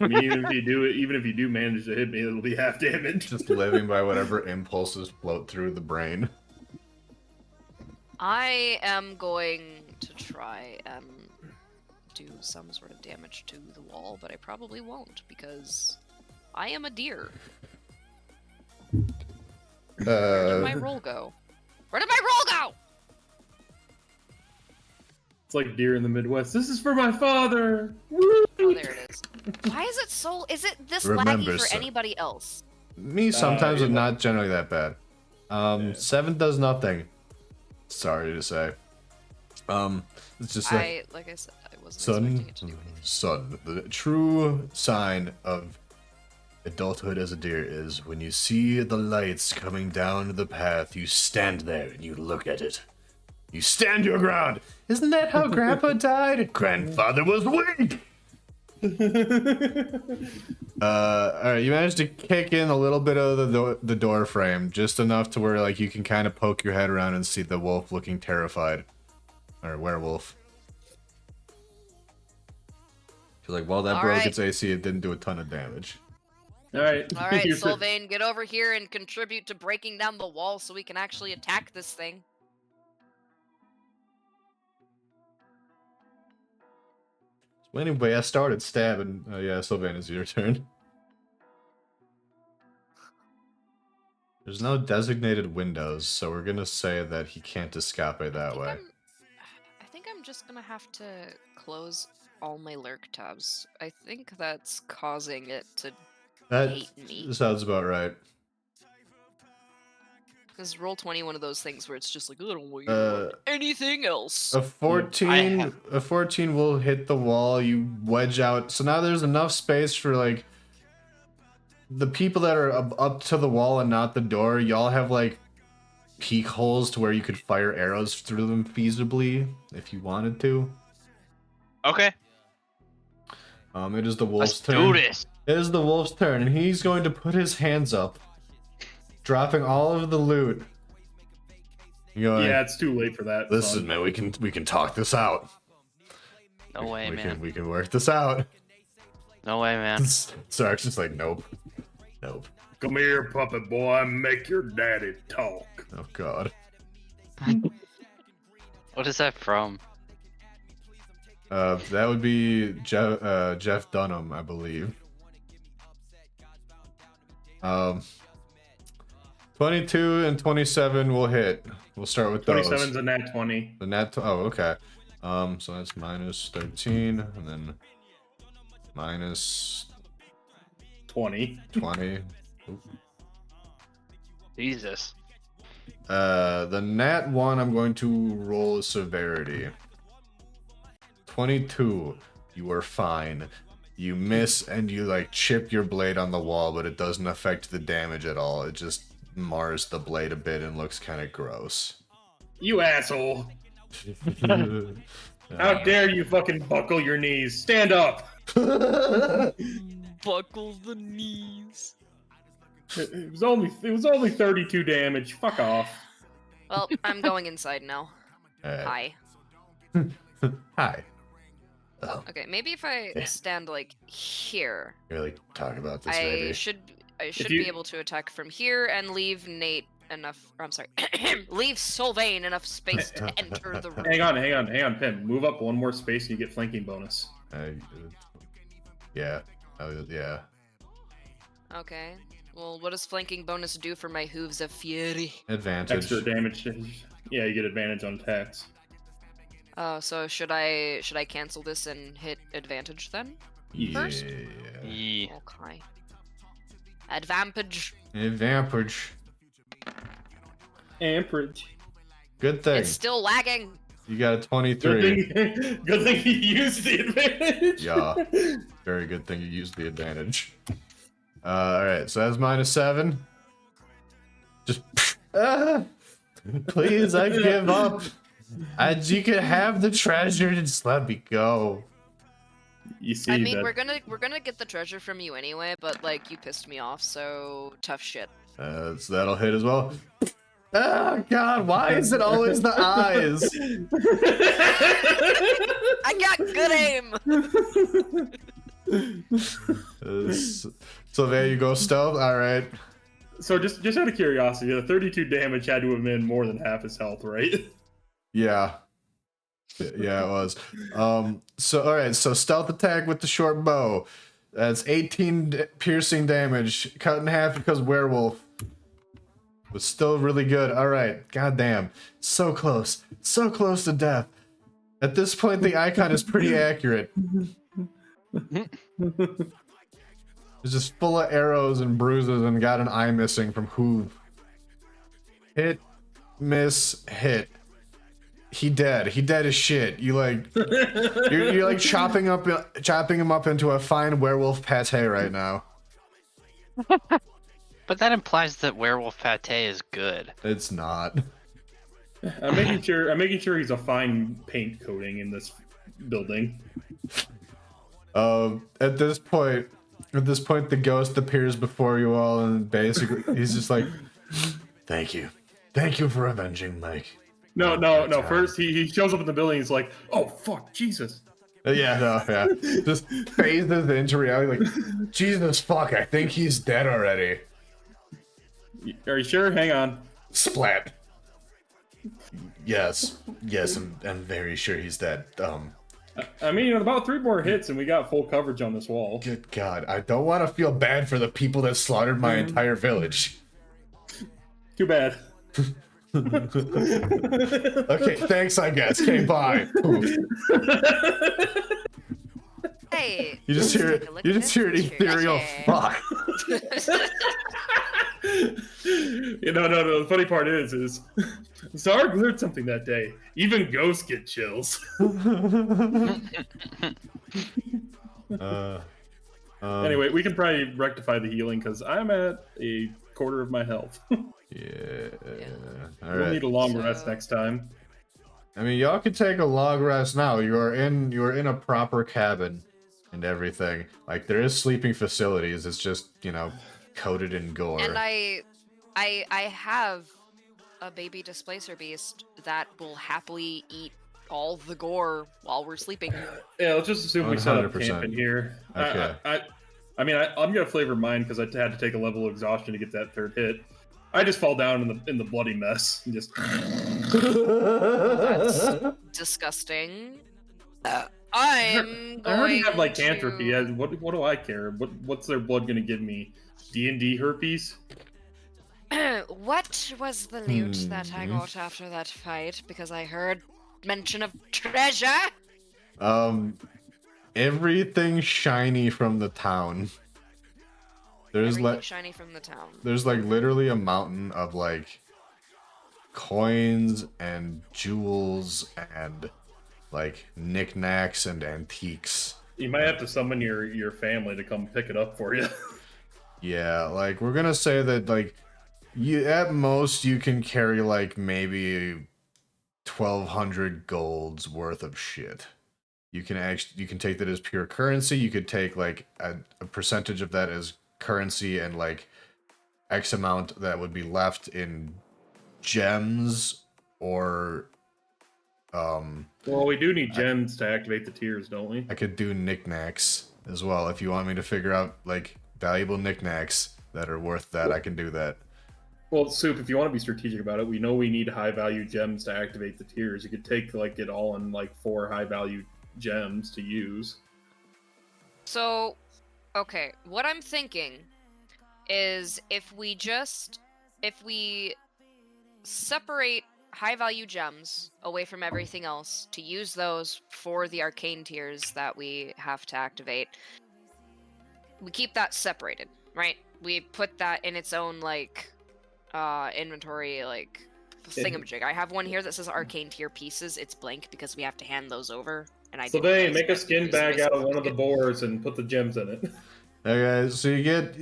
I mean, even if you do manage to hit me, it'll be half damage. Just living by whatever impulses float through the brain. I am going to try and do some sort of damage to the wall, but I probably won't because I am a deer. Where did my roll go? Where did my roll go? It's like deer in the Midwest. This is for my father. Woo! Oh, there it is. Why is it so? Is it this Remember, laggy for sir. anybody else? Me sometimes, yeah. but not generally that bad. Yeah. 7 does nothing. Sorry to say. It's just like, Like I said, I wasn't expecting it to do anything. son, the true sign of adulthood as a deer is when you see the lights coming down the path, you stand there and you look at it. You stand your ground. Isn't that how Grandpa died? Grandfather was weak. Alright, you managed to kick in a little bit of the door frame, just enough to where like you can kind of poke your head around and see the wolf looking terrified. Or werewolf. Feel like while that broke Alright. its AC, it didn't do a ton of damage. All right. All right, You're- Sylvain, get over here and contribute to breaking down the wall so we can actually attack this thing. Anyway, I started stabbing. Oh yeah, Sylvain, it's your turn. There's no designated windows, so we're gonna say that he can't escape that way. I think I'm just gonna have to close all my lurk tabs. I think that's causing it to That hate me. sounds about right. Because Roll20 one of those things where it's just like, I don't want you to run anything else. A 14, a 14 will hit the wall. You wedge out. So now there's enough space for like the people that are up to the wall and not the door. Y'all have like peek holes to where you could fire arrows through them feasibly if you wanted to. Okay. It is the wolf's Let's turn. do this. It is the wolf's turn, and he's going to put his hands up, dropping all of the loot. Going, Yeah, it's too late for that. Listen, son. man, we can talk this out. No way, man. We can work this out. No way, man. Sark's just like, nope. Nope. Come here, puppet boy, and make your daddy talk. Oh god. What is that from? That would be Jeff Dunham, I believe. 22 and 27 will hit. We'll start with those. 27's a nat 20. The nat. Oh, okay. So that's minus 13, and then minus 20. 20. Jesus. The nat 1, I'm going to roll a severity. 22. You are fine. You miss and you like chip your blade on the wall, but it doesn't affect the damage at all. It just mars the blade a bit and looks kind of gross. You asshole. How dare you fucking buckle your knees? Stand up. Buckle the knees. It was only 32 damage. Fuck off. Well, I'm going inside now. Alright. Hi. Hi. Oh, Okay, maybe if I stand like here, really talk about this, I maybe. should you- be able to attack from here and leave Nate enough. Or, I'm sorry, leave Sylvain enough space to enter the room. Hang on, Pim. Move up one more space and you get flanking bonus. Yeah. Yeah. Okay. Well, what does flanking bonus do for my hooves of fury? Advantage. Extra damage. Yeah, you get advantage on attacks. So should I cancel this and hit advantage then? First? Yeah. Yeah. Okay. Advantage. Advantage. Amperage. Good thing. It's still lagging. You got a 23. Good thing you used the advantage. Yeah. Very good thing you used the advantage. Alright, so that's minus 7. Just please, I give up. You can have the treasure, just let me go. You see I mean, that? we're gonna get the treasure from you anyway, but like you pissed me off, so tough shit. So that'll hit as well. Oh god, why is it always the eyes? I got good aim. So there you go, stealth. Alright. So just out of curiosity, the 32 damage had to have been more than half his health, right? Yeah. Yeah, it was. So alright, so stealth attack with the short bow. That's 18 piercing damage. Cut in half because werewolf. Was still really good. Alright, goddamn. So close. So close to death. At this point, the icon is pretty accurate. It's just full of arrows and bruises and got an eye missing from hoof. Hit, miss, hit. He dead. He dead as shit. You like, you're like chopping him up into a fine werewolf pate right now. But that implies that werewolf pate is good. It's not. I'm making sure he's a fine paint coating in this building. At this point, the ghost appears before you all, and basically he's just like, "Thank you for avenging Mike." No. First, he shows up in the building. He's like, "Oh fuck, Jesus!" Yeah. Just phases into reality, like, Jesus fuck, I think he's dead already. Are you sure? Hang on. Splat. Yes, I'm very sure he's dead. I mean, about 3 more hits and we got full coverage on this wall. Good God, I don't want to feel bad for the people that slaughtered my entire village. Too bad. Okay, thanks, I guess. Okay, bye. Poof. Hey, You just hear it. You just hear an ethereal fuck. No. The funny part is Zarg learned something that day. Even ghosts get chills. Anyway, we can probably rectify the healing because I'm at a quarter of my health. Yeah. All We'll right. need a long rest next time. I mean, y'all can take a long rest now. You are in a proper cabin and everything. Like, there is sleeping facilities. It's just, you know, coated in gore. And I have a baby displacer beast that will happily eat all the gore while we're sleeping. Yeah, let's just assume we set up 100%. camp in here. Okay. I'm gonna flavor mine because I had to take a level of exhaustion to get that 3rd hit. I just fall down in the bloody mess and just. That's disgusting. I'm going I already have to... lycanthropy. What do I care? What's their blood gonna give me? D&D herpes? What was the loot that I got after that fight? Because I heard mention of treasure. Everything shiny from the town. There's Everything like shiny from the town. there's like literally a mountain of like coins and jewels and like knickknacks and antiques. You might have to summon your family to come pick it up for you. Yeah, like we're gonna say that like you at most you can carry like maybe 1,200 golds worth of shit. You can take that as pure currency. You could take like a percentage of that as currency and like X amount that would be left in gems or Well, we do need gems to activate the tiers, don't we? I could do knickknacks as well. If you want me to figure out like valuable knickknacks that are worth that, I can do that. Well, Soup, if you want to be strategic about it, we know we need high value gems to activate the tiers. You could take like it all in like 4 high value gems to use. So, okay, what I'm thinking is if we separate high value gems away from everything else to use those for the arcane tiers that we have to activate, we keep that separated, right? We put that in its own like inventory like thingamajig. I have one here that says arcane tier pieces. It's blank because we have to hand those over. And I Sylvain, make a skin bag out of one of the boards and put the gems in it. Okay, so you get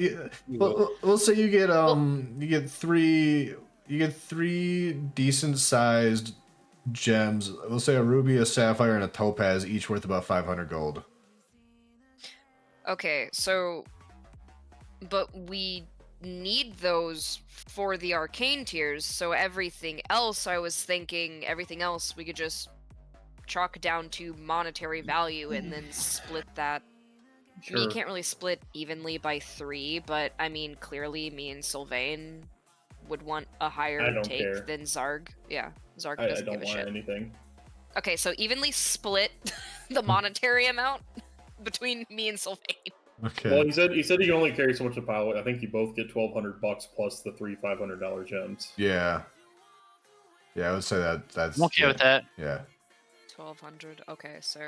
we'll say you get three decent sized gems. We'll say a ruby, a sapphire, and a topaz, each worth about 500 gold. Okay, so but we need those for the arcane tiers, so everything else I was thinking we could just chalk down to monetary value and then split that. Sure. You can't really split evenly by 3, but I mean clearly me and Sylvain would want a higher take than Zarg. Yeah, Zarg doesn't give a shit. Anything. Okay, so evenly split the monetary amount between me and Sylvain. Okay. Well, he said you can only carry so much of power. I think you both get $1,200 plus the 3 $500 gems. Yeah. Yeah, I would say that's. I'm okay with that. Yeah. 1,200. Okay, so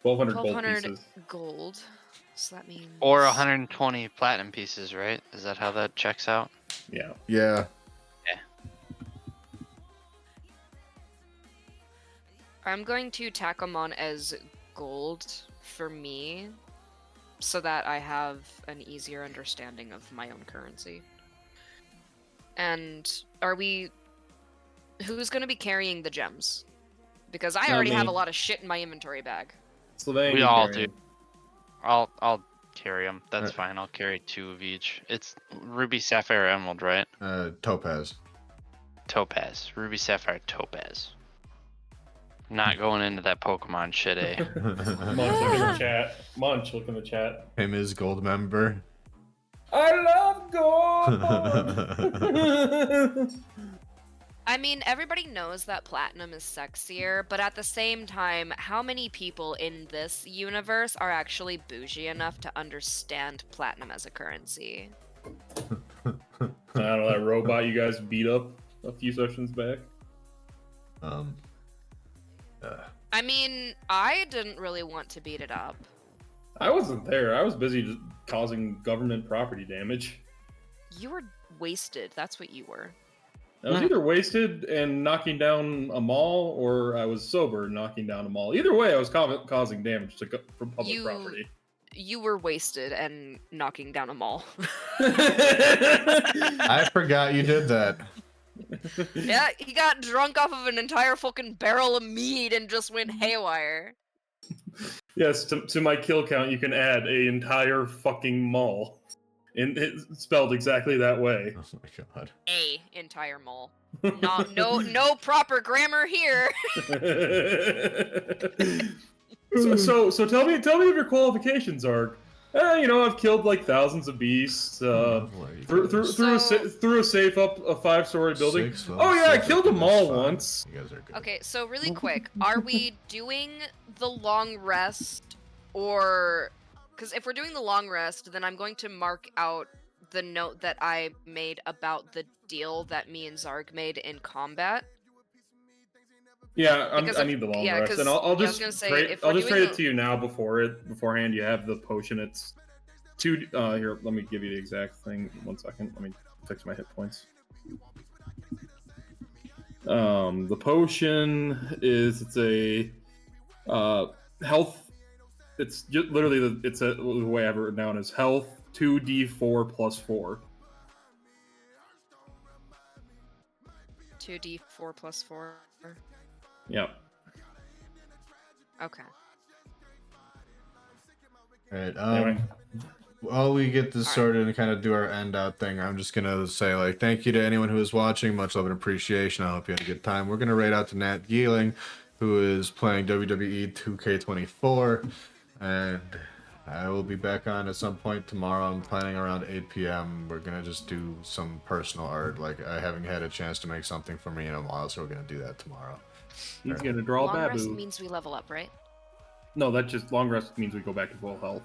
1,200 gold pieces. gold. So that means. Or 120 platinum pieces, right? Is that how that checks out? Yeah. Yeah. I'm going to tack them on as gold for me, so that I have an easier understanding of my own currency. And who's going to be carrying the gems? Because I already have a lot of shit in my inventory bag. Sylvain, We you all carry do. it. I'll carry them. That's Right. fine. I'll carry 2 of each. It's ruby, sapphire, emerald, right? Topaz. Topaz. Ruby, sapphire, topaz. Not going into that Pokemon shit, eh? Munch, look in the chat. Munch, look in the chat. Him is gold member. I love gold. I mean, everybody knows that platinum is sexier, but at the same time, how many people in this universe are actually bougie enough to understand platinum as a currency? I don't know, that robot you guys beat up a few sessions back. I mean, I didn't really want to beat it up. I wasn't there. I was busy just causing government property damage. You were wasted. That's what you were. I was either wasted and knocking down a mall, or I was sober knocking down a mall. Either way, I was causing damage to public property. You were wasted and knocking down a mall. I forgot you did that. Yeah, he got drunk off of an entire fucking barrel of mead and just went haywire. Yes, to my kill count, you can add an entire fucking mall. And it's spelled exactly that way. Oh my god. A entire mall. No proper grammar here. so tell me of your qualifications, Arg. I've killed like thousands of beasts. Threw a safe up a 5-story building. Oh yeah, I killed a mall once. You guys are good. Okay, so really quick, are we doing the long rest, or because if we're doing the long rest, then I'm going to mark out the note that I made about the deal that me and Zarg made in combat. Yeah, I need the long rest, and I'll just trade it to you now beforehand. You have the potion. It's 2. Here, let me give you the exact thing. 1 second. Let me fix my hit points. The potion it's a health. It's just literally the way I've written down is health 2d4 plus 4. 2d4 plus 4. Yep. Okay. Alright, Anyway. while we get this sorted and kind of do our end out thing, I'm just gonna say, like, thank you to anyone who is watching. Much love and appreciation. I hope you had a good time. We're gonna raid out to Nat Geeling, who is playing WWE 2K24, and I will be back on at some point tomorrow. I'm planning around 8 p.m. We're gonna just do some personal art. Like, I haven't had a chance to make something for me in a while, so we're gonna do that tomorrow. He's gonna draw long Babu. rest means we level up, right? No, that just long rest means we go back to full health.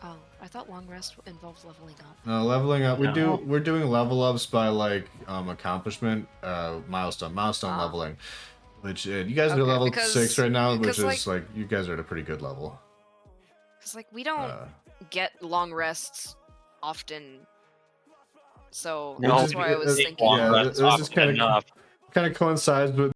Oh, I thought long rest involves leveling up. No, leveling up. No. We're doing level ups by like accomplishment, milestone leveling, which you guys are level 6 right now, which is like you guys are at a pretty good level. Because like we don't get long rests often, so No, that's why I was thinking. Yeah, this is kind of coincides with